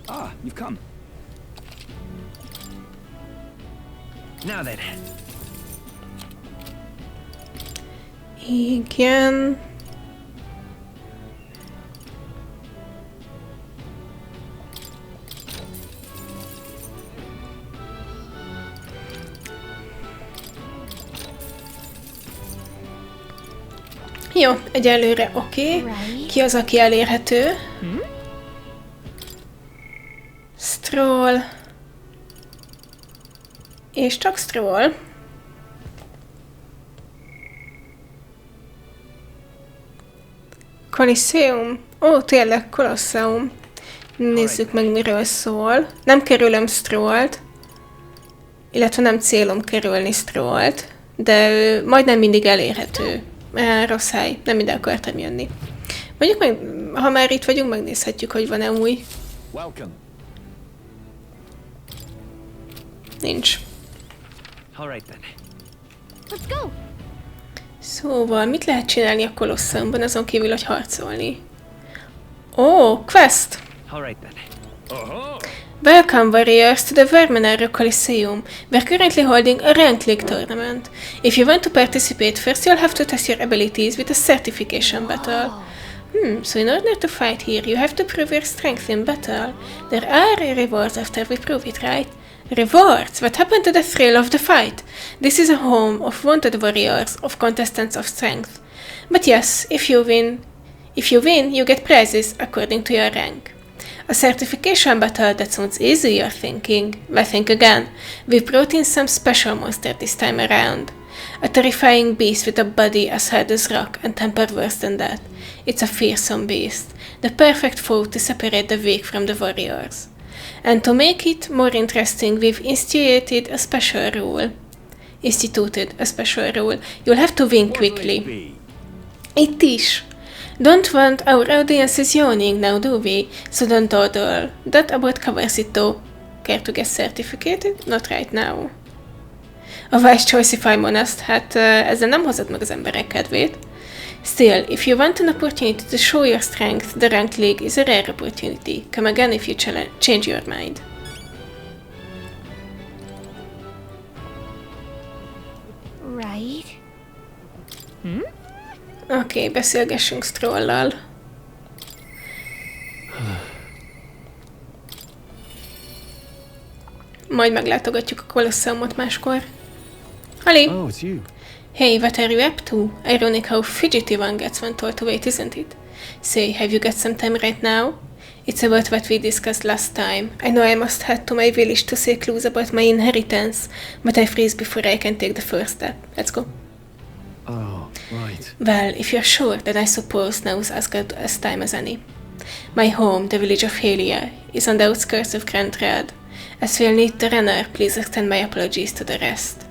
Ah, you've come. Now then. Igen. Jó, egyelőre oké. Ki az, aki elérhető? Strohl. És csak Strohl. Kolosseum. Ó, tényleg, Kolosseum. Nézzük meg, miről szól. Nem kerülöm Strollt. Illetve nem célom kerülni Strollt. De ő majdnem mindig elérhető. Rossz hely. Nem ide akartam jönni. Mondjuk meg, ha már itt vagyunk, megnézhetjük, hogy van-e új. Nincs. Let's go. Szóval, mit lehet csinálni a Kolosseumban, azon kívül, hogy harcolni? Ó, quest! Welcome, warriors, to the Vermenarro Coliseum. We're currently holding a ranked league tournament. If you want to participate, first you'll have to test your abilities with a certification battle. So in order to fight here, you have to prove your strength in battle. There are rewards after we prove it, right? Rewards? What happened to the thrill of the fight? This is a home of wanted warriors, of contestants of strength. But yes, if you win, you get prizes according to your rank. A certification battle, that sounds easy, you're thinking. Well, think again. We've brought in some special monster this time around. A terrifying beast with a body as hard as rock and temper worse than that. It's a fearsome beast, the perfect foe to separate the weak from the warriors. And to make it more interesting, we've instituted a special rule. You'll have to win quickly. Itt is. Don't want our audiences yawning now, do we? So don't dawdle. That about covers it though. Care to get certificated? Not right now. A wise choice if I'm honest. Hát ezzel nem hozod meg az emberek kedvét. Still, if you want an opportunity to show your strength, the ranked league is a rare opportunity. Come again if you change your mind. Right. Oké, beszélgessünk Strohl-lal. Majd meglátogatjuk a Kolosseumot máskor. Halli! Oh, it's you. Hey, what are you up to? Ironic how fidgety one gets when told to wait, isn't it? Say, have you got some time right now? It's about what we discussed last time. I know I must head to my village to see clues about my inheritance, but I freeze before I can take the first step. Let's go. Oh, right. Well, if you're sure, then I suppose now's as good as time as any. My home, the village of Helia, is on the outskirts of Grand Red. As we'll need the runner, please extend my apologies to the rest.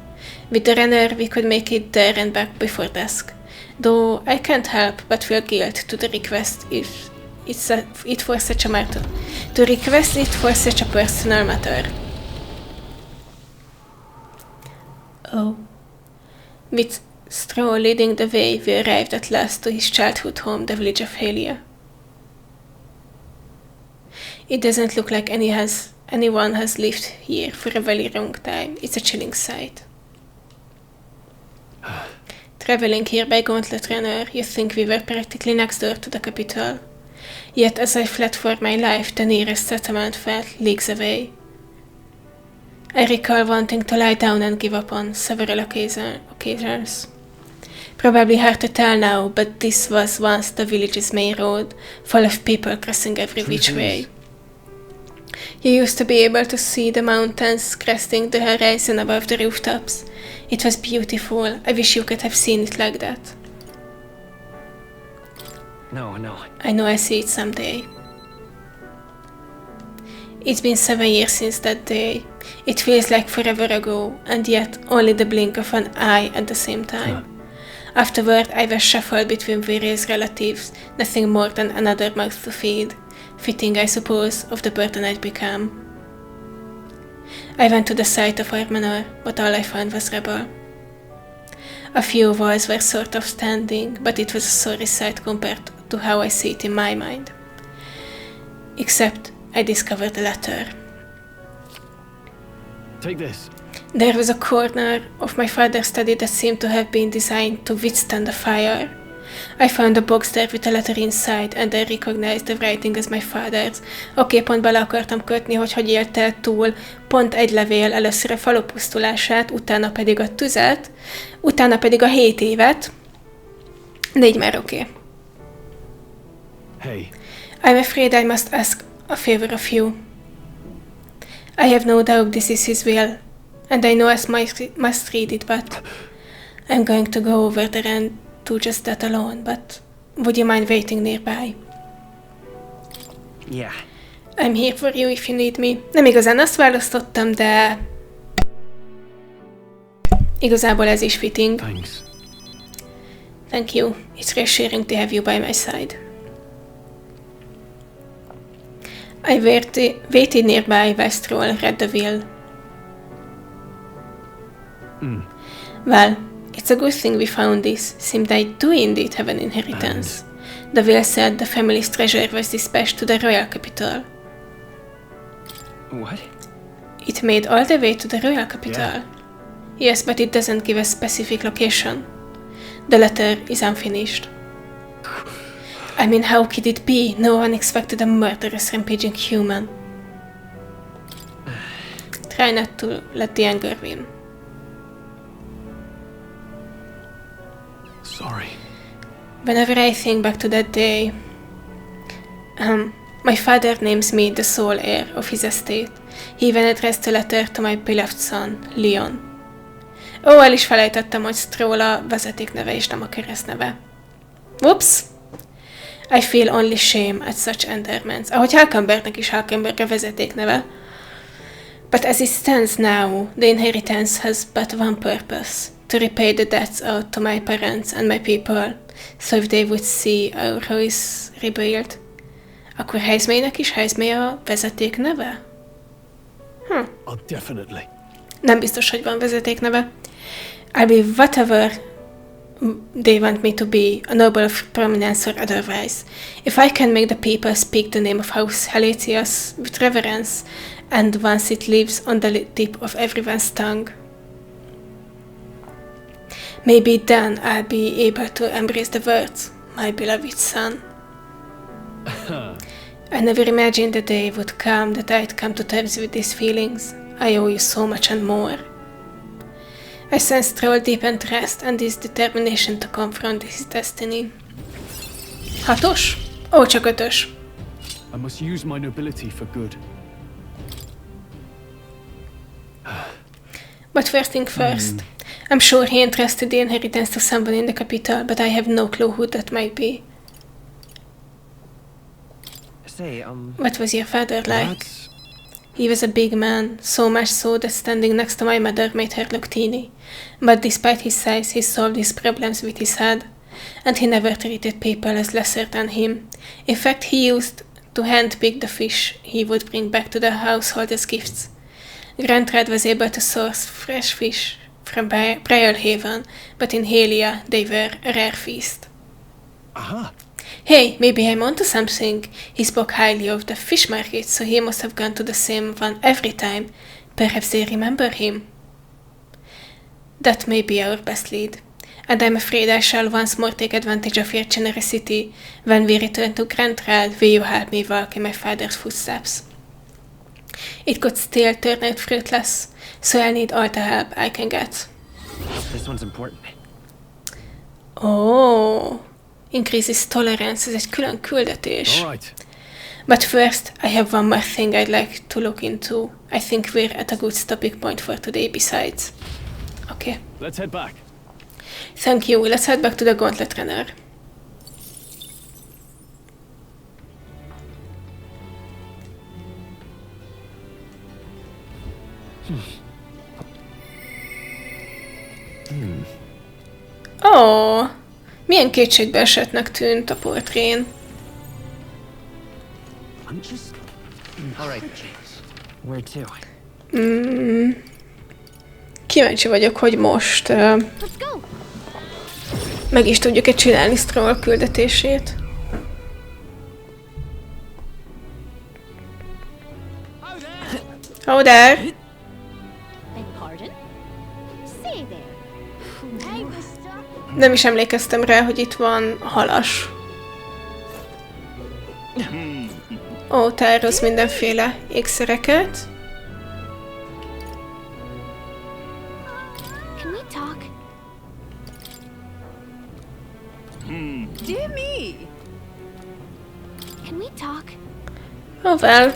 With the runner, we could make it there and back before dusk. Though I can't help but feel guilt to request it for such a personal matter. Oh. With Strohl leading the way, we arrived at last to his childhood home, the village of Helia. It doesn't look like anyone has lived here for a very long time. It's a chilling sight. Traveling here by Gauntlet Runner, you'd think we were practically next door to the capital. Yet as I fled for my life, the nearest settlement felt leagues away. I recall wanting to lie down and give up on several occasions. Probably hard to tell now, but this was once the village's main road, full of people crossing every which way. You used to be able to see the mountains cresting the horizon above the rooftops. It was beautiful. I wish you could have seen it like that. No. I know I'll see it someday. It's been 7 years since that day. It feels like forever ago, and yet only the blink of an eye at the same time. Afterward, I was shuffled between various relatives, nothing more than another mouth to feed. Fitting, I suppose, of the burden I'd become. I went to the site of our manor, but all I found was rubble. A few walls were sort of standing, but it was a sorry sight compared to how I see it in my mind. Except I discovered a letter. Take this. There was a corner of my father's study that seemed to have been designed to withstand the fire. I found a box there with a letter inside, and I recognized the writing as my father's. Oké, pont bele akartam kötni, hogy élte túl pont egy levél, először a falu pusztulását, utána pedig a tüzet, utána pedig a 7 évet, de így már oké. Hey. I'm afraid I must ask a favor of you. I have no doubt this is his will, and I know I must read it, but I'm going to go over there and do just that alone, but would you mind waiting nearby? Yeah. I'm here for you if you need me. Nem igazán azt választottam, de igazából ez is fitting. Thanks. Thank you. It's reassuring to have you by my side. I waited nearby while Strohl read the will. Well, it's a good thing we found this, since I do indeed have an inheritance. The will said the family's treasure was dispatched to the royal capital. What? It made all the way to the royal capital. Yes, but it doesn't give a specific location. The letter is unfinished. I mean, how could it be? No one expected a murderous rampaging human. Try not to let the anger win. Sorry. Whenever I think back to that day, my father names me the sole heir of his estate. He even addressed a letter to my beloved son, Leon. Ó, el is felejtettem, hogy Strohl a vezetékneve és nem a keresztneve. Whoops! I feel only shame at such endearments. Ahogy Halkenbergnek is Halkenberg a vezetékneve. But as it stands now, the inheritance has but one purpose. To repay the debts owed to my parents and my people. So if they would see our house rebuilt. Akkor Heismaynek is Heismay a vezetékneve? Oh, definitely. Nem biztos, hogy van vezetékneve. I'll be whatever they want me to be, a noble of prominence or otherwise. If I can make the people speak the name of House Heletius with reverence, and once it lives on the tip of everyone's tongue, maybe then I'll be able to embrace the words, my beloved son. I never imagined the day would come that I'd come to terms with these feelings. I owe you so much and more. I sense Strohl deep interest and his determination to confront his destiny. 6-os? Ó, csak 5-ös. I must use my nobility for good. But first thing first, I'm sure he entrusted the inheritance to someone in the capital, but I have no clue who that might be. Say, What was your father like? That's... He was a big man, so much so that standing next to my mother made her look teeny. But despite his size, he solved his problems with his head, and he never treated people as lesser than him. In fact, he used to handpick the fish he would bring back to the household as gifts. Grandad was able to source fresh fish from Briarhaven, but in Helia they were a rare feast. Aha! Hey, maybe I'm onto something. He spoke highly of the fish market, so he must have gone to the same one every time. Perhaps they remember him. That may be our best lead. And I'm afraid I shall once more take advantage of your generosity. When we return to Grandad, will you help me walk in my father's footsteps? It could still turn out fruitless, so I'll need all the help I can get. this one's important. Oh, increases tolerance, ez egy külön küldetés. All right. But first, I have one more thing I'd like to look into. I think we're at a good stopping point for today besides. Okay. Let's head back. Thank you. Let's head back to the Gauntlet Runner. Oh, milyen kétségbe esettnek tűnt a portrén. All right. Where to? Kíváncsi vagyok, hogy most Let's go. meg is tudjuk-e csinálni Strohl küldetését. Oh there! Beg pardon? Say there. Hey, mister. Nem is emlékeztem rá, hogy itt van halas. Ó, tároz mindenféle ékszereket. Can we talk? Dear me! Can we talk? Oh well.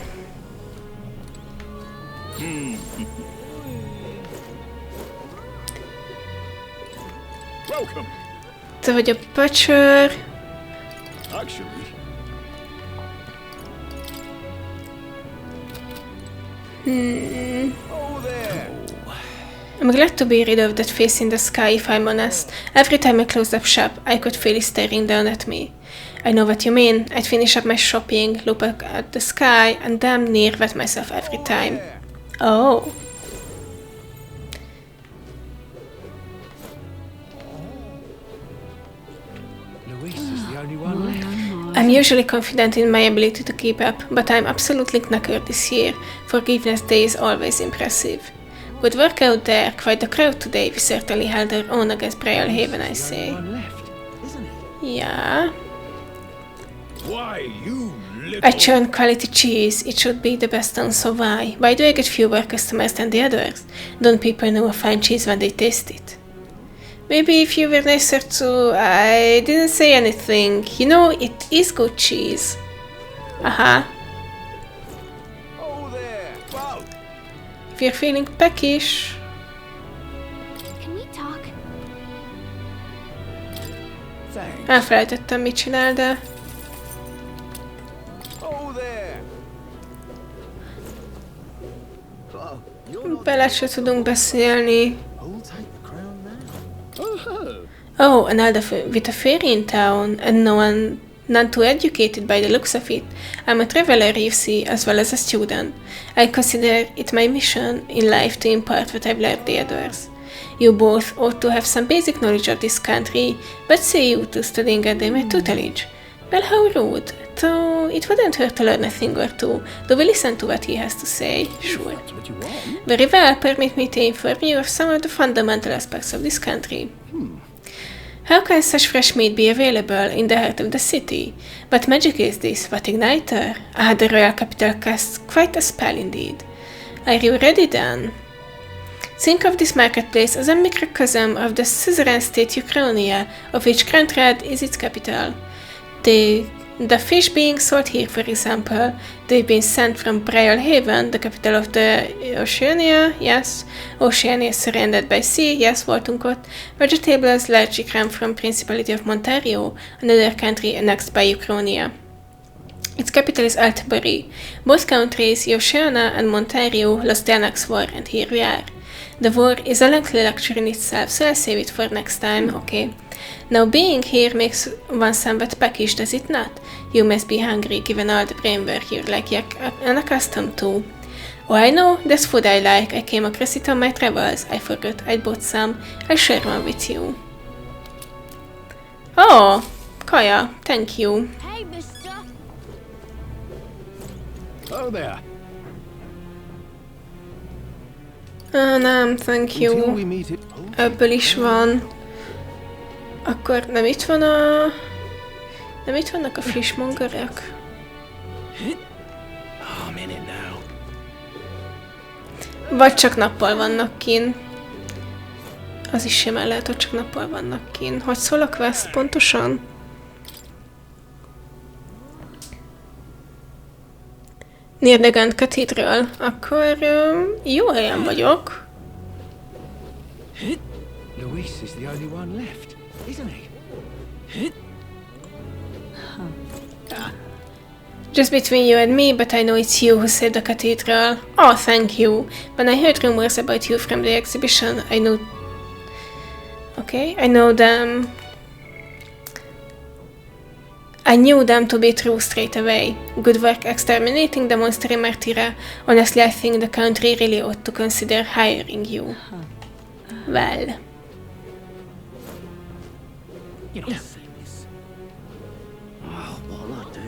Te vagy a pöcsör. I'm glad to be rid of that face in the sky, if I'm honest. Every time I closed up shop, I could feel it staring down at me. I know what you mean. I'd finish up my shopping, look up at the sky, and damn near wet myself every time. Oh. I'm usually confident in my ability to keep up, but I'm absolutely knackered this year. Forgiveness Day is always impressive. Good work out there, quite the crowd today. We certainly held our own against Haven, I say. Yeah. I churn quality cheese. It should be the best on, so why? Why do I get fewer customers than the others? Don't people know a fine cheese when they taste it? Maybe if you were nicer to... I didn't say anything. You know, it is good cheese. Aha. If you're feeling peckish... Can we talk? Elfelejtettem, mit csinál, de... Bele se tudunk beszélni. Oh, another with a fairy in town, and none too educated by the looks of it. I'm a traveler, you see, as well as a student. I consider it my mission in life to impart what I've learned the others. You both ought to have some basic knowledge of this country, but say you two studying at my tutelage. Well, how rude. Though it wouldn't hurt to learn a thing or two, though we listen to what he has to say, sure. Very well, permit me to inform you of some of the fundamental aspects of this country. How can such fresh meat be available in the heart of the city? What magic is this? What igniter? Ah, the royal capital casts quite a spell indeed. Are you ready then? Think of this marketplace as a microcosm of the suzerain state Ukrainia, of which Krantrad is its capital. The fish being sold here, for example, they've been sent from Haven, the capital of the Oceania, yes. Oceania is surrounded by sea, yes, voltunk ott. Vegetables largely come from Principality of Ontario, another country annexed by Ukrainia. Its capital is Altabury. Both countries, Oceania and Ontario, lost the annex war, and here we are. The war is a lengthy lecture in itself, so I'll save it for next time, okay? Now being here makes one somewhat peckish, does it not? You must be hungry given all the brain work you're unaccustomed to. Oh, I know, that's food I like. I came across it on my travels. I forgot I bought some. I'll share one with you. Oh, kaja, thank you. Hey, mister. Oh there. Nem, thank you. Ebből is van. Akkor nem itt van a... Nem itt vannak a fishmongerek? Vagy csak nappal vannak kin. Az is simán lehet, hogy csak nappal vannak kin. Hogy szól a quest pontosan? Near the Grand Cathedral. Akkor jó helyen vagyok. Louis is the only one left, isn't he? Just between you and me, but I know it's you who saved the cathedral. Oh, thank you. When I heard rumors about you from the exhibition, I knew... Okay, I know them... I knew them to be true straight away. Good work exterminating the monster in Martyra. Honestly, I think the country really ought to consider hiring you. Well... You don't say this. Oh, what'll I do?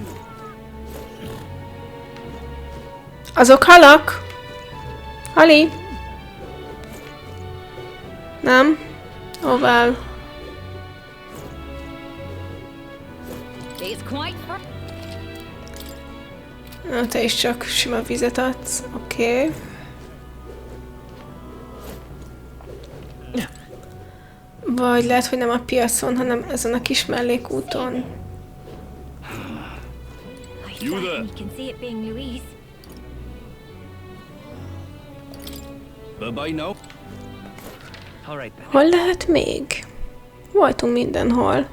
Azok halak? Hali? Nem? Oh, well. It's quite Na, te is csak sima vizet adsz. Oké. Okay. Vagy lehet, hogy nem a piacon, hanem ezen a kis mellékúton. You can see it being Louis. Bye-bye now. Hol lehet még? Voltunk mindenhol.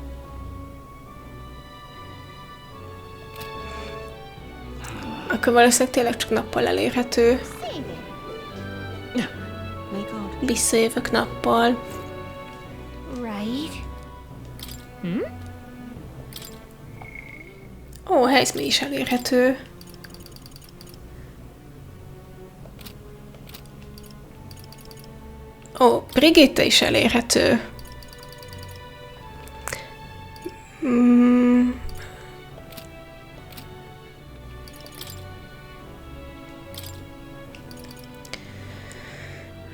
Akkor valószínűleg tényleg csak nappal elérhető. Visszajövök nappal. Right? Ó, helyszín is elérhető. Ó, Brigitte is elérhető.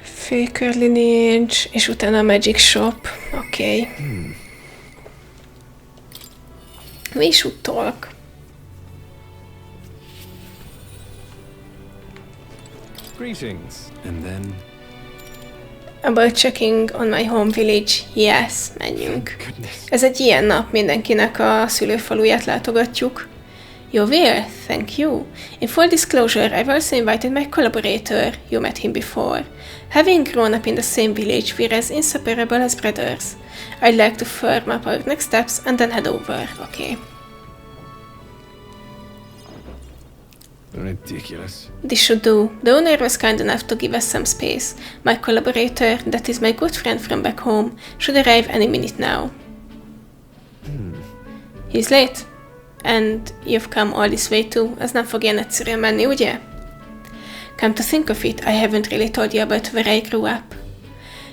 Faker Lineage, és utána a Magic Shop. Oké. Okay. We should talk. Greetings. And then, About checking on my home village. Yes, menjünk. goodness. Ez egy ilyen nap, mindenkinek a szülőfaluját látogatjuk. You will? Thank you. In full disclosure, I've also invited my collaborator. You met him before. Having grown up in the same village, we're as inseparable as brothers. I'd like to firm up our next steps and then head over. Okay. Ridiculous. This should do. The owner was kind enough to give us some space. My collaborator, that is my good friend from back home, should arrive any minute now. He's late. And you've come all this way too. Az nem fog ilyen egyszerűen menni, ugye? Come to think of it, I haven't really told you about where I grew up.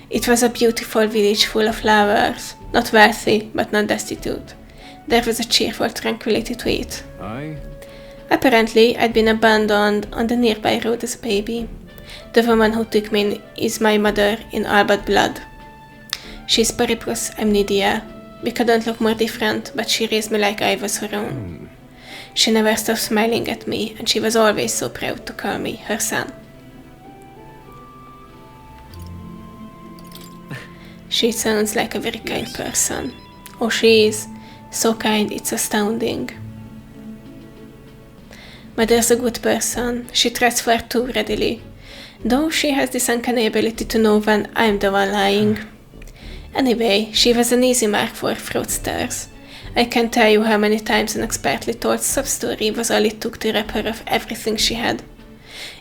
It was a beautiful village full of flowers. Not wealthy, but not destitute. There was a cheerful tranquility to it. Apparently, I'd been abandoned on the nearby road as a baby. The woman who took me is my mother in all but blood. She's Periplus Amnedia. We couldn't look more different, but she raised me like I was her own. She never stopped smiling at me, and she was always so proud to call me her son. She sounds like a very kind person. Oh, she is. So kind, it's astounding. Mother's a good person. She trusts far too readily. Though she has this uncanny ability to know when I'm the one lying. Anyway, she was an easy mark for fraudsters. I can't tell you how many times an expertly told sub-story was all it took to rob her of everything she had.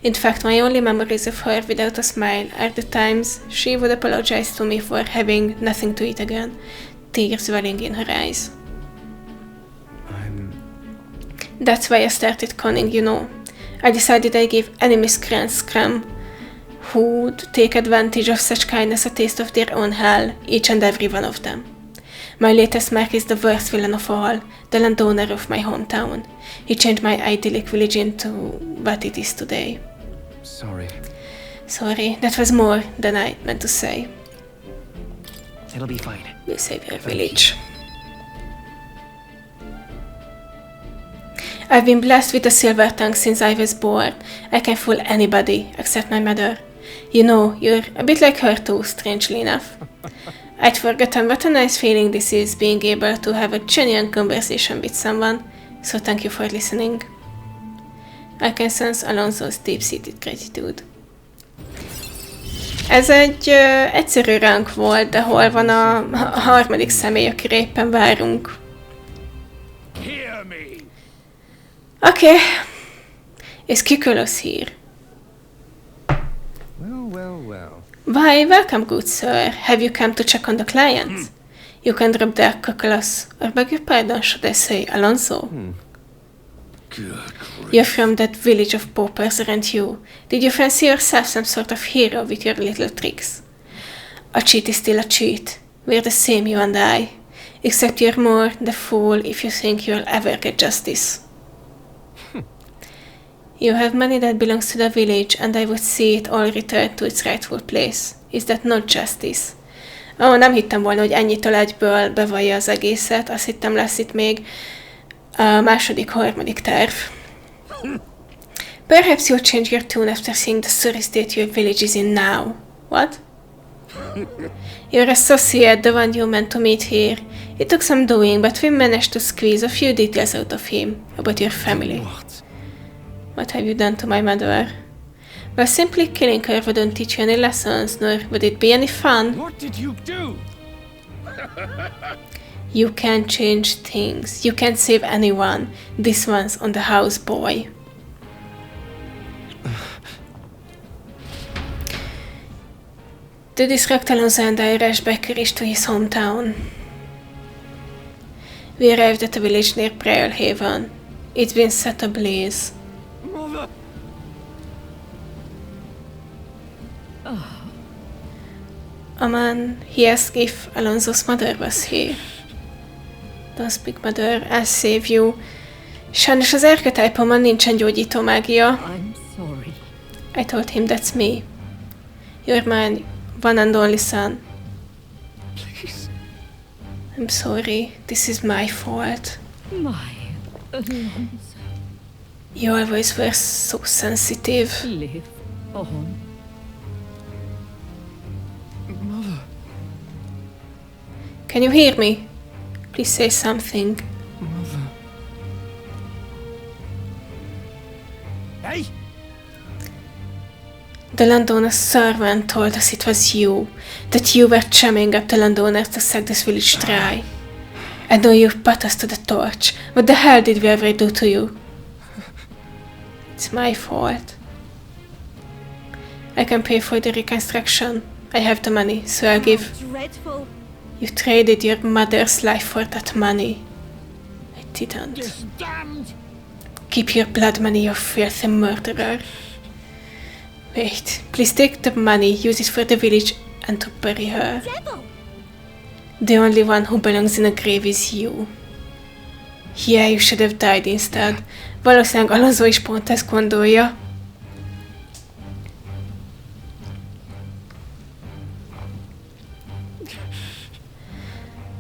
In fact, my only memories of her without a smile are the times she would apologize to me for having nothing to eat again, tears welling in her eyes. That's why I started conning, you know. I decided I'd give any miscreant scrum who'd take advantage of such kindness a taste of their own hell, each and every one of them. My latest mark is the worst villain of all, the landowner of my hometown. He changed my idyllic village into what it is today. Sorry, that was more than I meant to say. It'll be fine. We'll save your village. I've been blessed with a silver tongue since I was born. I can fool anybody except my mother. You know, you're a bit like her too, strangely enough. I'd forgotten what a nice feeling this is, being able to have a genuine conversation with someone, so thank you for listening. I can sense Alonzo's deep-seated gratitude. Ez egy egyszerű rang volt, de hol van a harmadik személy, akire éppen várunk? Okay. Is Kikulos here? Well. Why, welcome, good sir. Have you come to check on the clients? You can drop there, Kikulos. Or beg your pardon, should I say, Alonzo? You're from that village of paupers, aren't you? Did you fancy yourself some sort of hero with your little tricks? A cheat is still a cheat. We're the same, you and I. Except you're more the fool if you think you'll ever get justice. You have money that belongs to the village, and I would see it all returned to its rightful place. Is that not justice? Nem hittem volna, hogy ennyitől egyből bevallja az egészet. Azt hittem, lesz itt még a második, harmadik terv. Perhaps you'll change your tune after seeing the sorry state your village is in now. What? Your associate, the one you meant to meet here. It took some doing, but we managed to squeeze a few details out of him about your family. What have you done to my mother? Well, simply killing her wouldn't teach you any lessons, nor would it be any fun. What did you do? You can't change things. You can't save anyone. This one's on the house, boy. To disrupt Alonzo and I rush back to his hometown. We arrived at a village near Haven. It's been set ablaze. Mother! A man, he asked if Alonzo's mother was here. Don't speak, mother, I'll save you. Sajnos az archetype-omon nincsen gyógyító mágia. I'm sorry. I told him that's me. You're my one and only son. Please. I'm sorry, this is my fault. My Alonzo. You always were so sensitive. Live on. Mother. Can you hear me? Please say something. Mother. Hey! The landowner's servant told us it was you, that you were chumming up the landowner to suck this village dry. I know you put us to the torch. What the hell did we ever do to you? It's my fault. I can pay for the reconstruction. I have the money, so I'll give. Dreadful. You traded your mother's life for that money. I didn't. Damned! Keep your blood money, you filthy murderer. Wait, please take the money, use it for the village and to bury her. Devil! The only one who belongs in a grave is you. Yeah, you should have died instead. Valószínűleg Alonzo is pont ezt gondolja.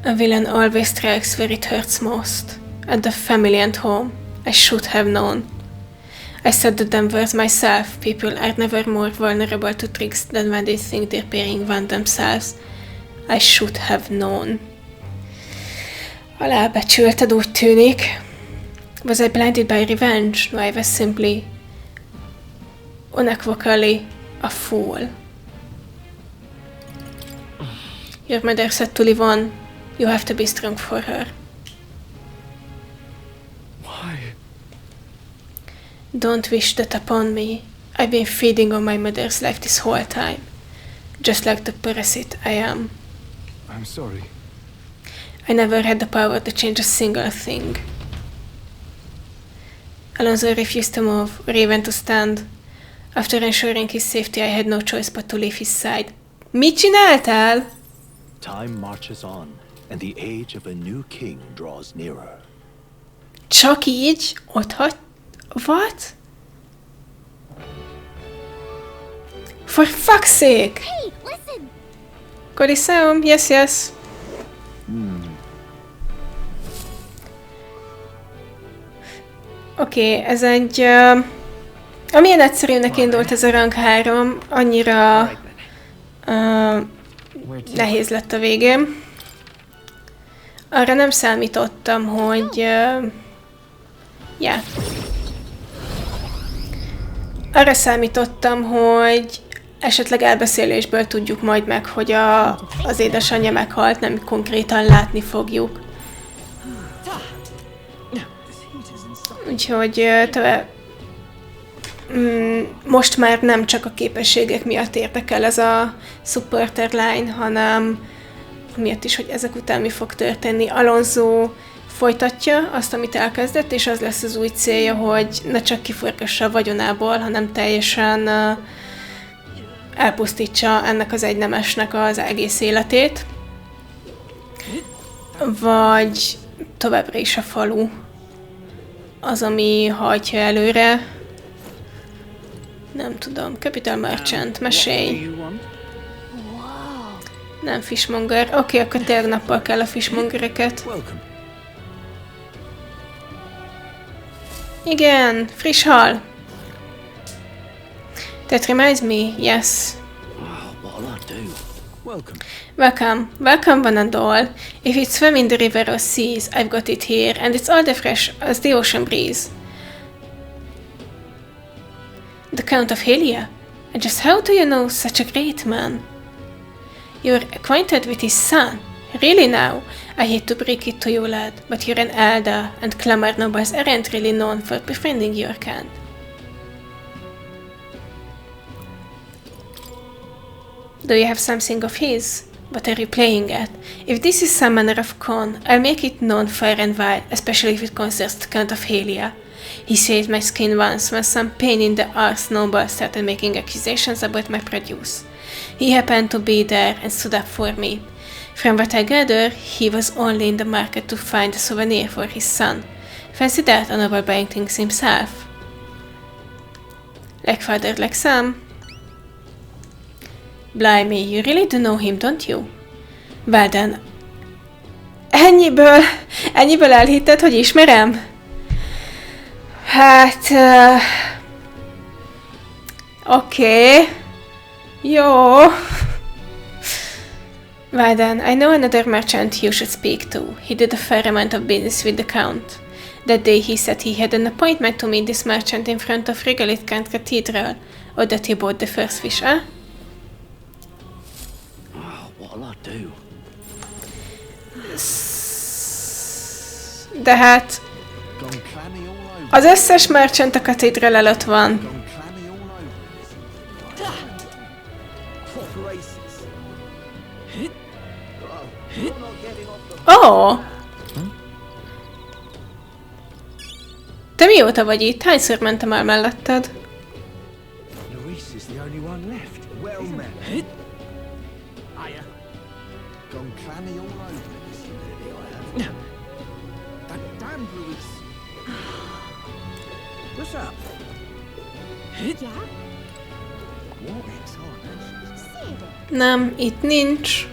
A villain always strikes where it hurts most. At the family and home. I should have known. I said the damn words myself. People are never more vulnerable to tricks than when they think they're paying one themselves. I should have known. Alábecsülted, úgy tűnik. Was I blinded by revenge? No, I was simply unequivocally a fool. Your mother said to live on. You have to be strong for her. Why? Don't wish that upon me. I've been feeding on my mother's life this whole time. Just like the parasite I am. I'm sorry. I never had the power to change a single thing. Alonzo refused to move, or even to stand. After ensuring his safety, I had no choice but to leave his side. Mit csináltál? Time marches on, and the age of a new king draws nearer. Csak így? Ott hagy... What? For fuck's sake! Hey, listen! Coliseum, yes. Oké, ez egy... amilyen egyszerűnek indult ez a rang 3, annyira nehéz lett a végén. Arra nem számítottam, hogy... Arra számítottam, hogy esetleg elbeszélésből tudjuk majd meg, hogy az édesanyja meghalt, nem konkrétan látni fogjuk. Úgyhogy most már nem csak a képességek miatt érdekel ez a supporter line, hanem miatt is, hogy ezek után mi fog történni. Alonzo folytatja azt, amit elkezdett, és az lesz az új célja, hogy ne csak kiforgassa a vagyonából, hanem teljesen elpusztítsa ennek az egynemesnek az egész életét. Vagy továbbra is a falu az, ami hajtja előre. Nem tudom. Capital Merchant, mesélj. Nem fishmonger. Oké, akkor tényleg nappal kell a fishmongereket. Igen, friss hal. That reminds me, yes. Welcome one and all. If it's swim in the river or seas, I've got it here, and it's all the fresh as the ocean breeze. The Count of Helia? And just how do you know such a great man? You're acquainted with his son? Really now? I hate to break it to you, lad, but you're an elder, and clamor nobles aren't really known for befriending your kind. Do you have something of his? What are you playing at? If this is some manner of con, I'll make it known far and wide, especially if it concerns the Count of Helia. He saved my skin once when some pain in the arse noble started making accusations about my produce. He happened to be there and stood up for me. From what I gather, he was only in the market to find a souvenir for his son. Fancy that, a noble buying things himself. Like father, like son. Blimey, you really do know him, don't you? Well then, ennyiből elhitted, hogy ismerem? Hát... Oké. Jó. Well then, I know another merchant you should speak to. He did a fair amount of business with the Count. That day he said he had an appointment to meet this merchant in front of Regalit Count Cathedral, or that he bought the first fish, eh? What'll I do? De hát... Az összes merchant a katedrál előtt van. Oh! Te mióta vagy itt? Hányszor mentem el melletted? Louis is the only one left. Well met. Gone clammy all over this humidity I have. That damn Louis. What's up? Yeah? What excitement? Nem, itt nincs.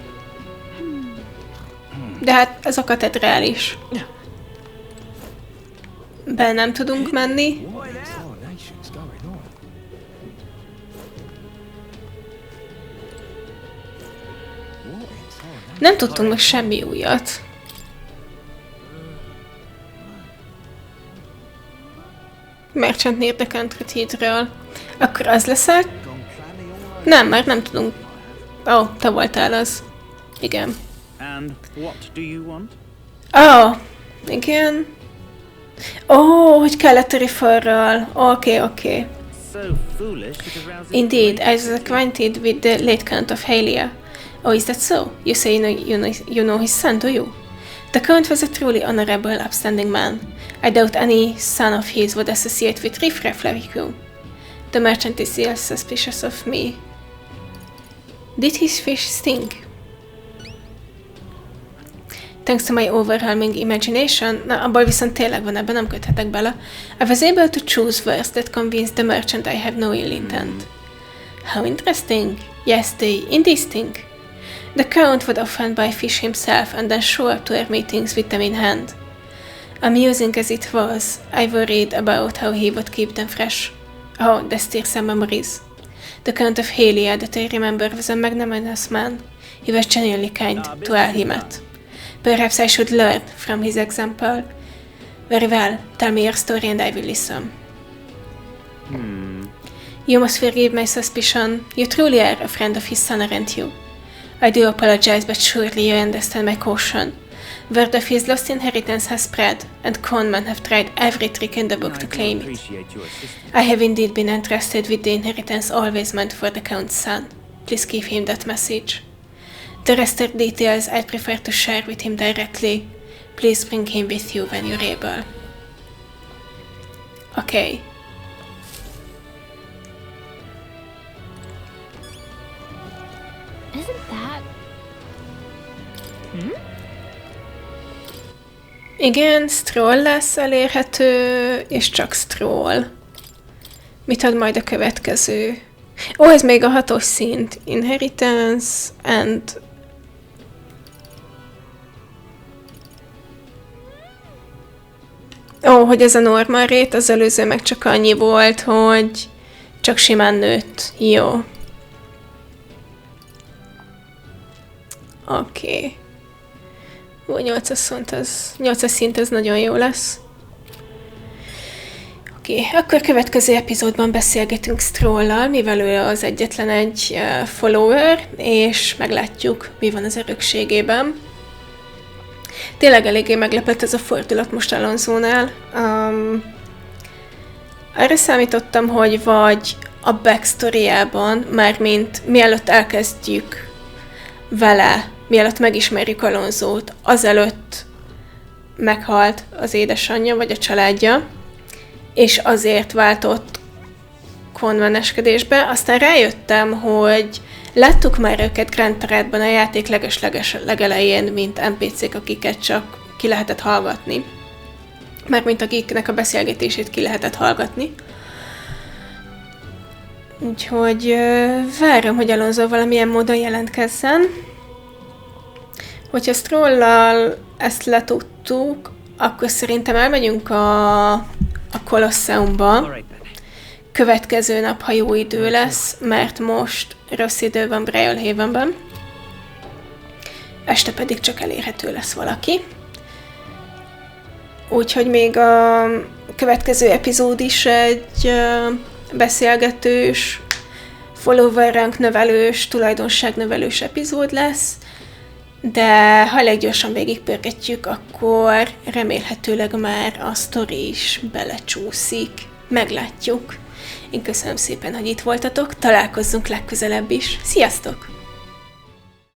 De hát ez a katedrális. Be nem tudunk menni. What exhortation's going on? What exhortation? Nem tudtunk meg semmi újat. Merchant near the Count Cathedral. Akkor az leszel? Nem, már nem tudunk. Ó, te voltál az. Igen. And what do you want? Ó, igen. Ó, hogy kellett a referral. Oké. So foolish it arouses Indeed, I was acquainted with the late Count of Helia. Oh, is that so? You say you know his son, do you? The Count was a truly honorable, upstanding man. I doubt any son of his would associate with riffraff like you. The merchant is still suspicious of me. Did his fish stink? Thanks to my overwhelming imagination, na abból viszont tényleg van, ebben nem köthetek bele, I was able to choose words that convinced the merchant I have no ill intent. How interesting. Yes, they indeed stink. The Count would often buy fish himself and then show up to our meetings with them in hand. Amusing as it was, I worried about how he would keep them fresh. Oh, that stirs some memories. The Count of Helia that I remember was a magnanimous man. He was genuinely kind to all he met. Perhaps I should learn from his example. Very well, tell me your story and I will listen. You must forgive my suspicion. You truly are a friend of his son, aren't you? I do apologize, but surely you understand my caution. Word of his lost inheritance has spread, and con men have tried every trick in the book to claim it. I have indeed been entrusted with the inheritance always meant for the Count's son. Please give him that message. The rest of details I'd prefer to share with him directly. Please bring him with you when you're able. Okay. Isn't that... Igen, Strohl lesz elérhető, és csak Strohl. Mit ad majd a következő? Ó, ez még a 6-os szint. Inheritance and... Ó, hogy ez a normal rate, az előző meg csak annyi volt, hogy csak simán nőtt. Jó. Oké. Ó, 8-as szint, ez nagyon jó lesz. Oké, akkor következő epizódban beszélgetünk Strohl-lal, mivel ő az egyetlen egy follower, és meglátjuk, mi van az örökségében. Tényleg eléggé meglepett ez a fordulat most Alonzónál. Arra számítottam, hogy vagy a backstoryjában, mármint mielőtt elkezdjük vele, mielőtt megismerjük Alonzót, azelőtt meghalt az édesanyja vagy a családja, és azért váltott konveneskedésbe. Aztán rájöttem, hogy láttuk már őket Grand Parade-ban a játék legelején, mint NPC-k, akiket csak ki lehetett hallgatni. Mármint akiknek a beszélgetését ki lehetett hallgatni. Úgyhogy várom, hogy Alonzo valamilyen módon jelentkezzen. Hogyha Strohl-lal ezt letudtuk, akkor szerintem elmegyünk a Kolosseumba. Következő nap, ha jó idő lesz, mert most rossz idő van Braillehavenben. Este pedig csak elérhető lesz valaki. Úgyhogy még a következő epizód is egy beszélgetős, follower rank növelős, tulajdonságnövelős epizód lesz, de ha elég gyorsan végigpörgetjük, akkor remélhetőleg már a sztori is belecsúszik. Meglátjuk. Én köszönöm szépen, hogy itt voltatok, találkozzunk legközelebb is. Sziasztok!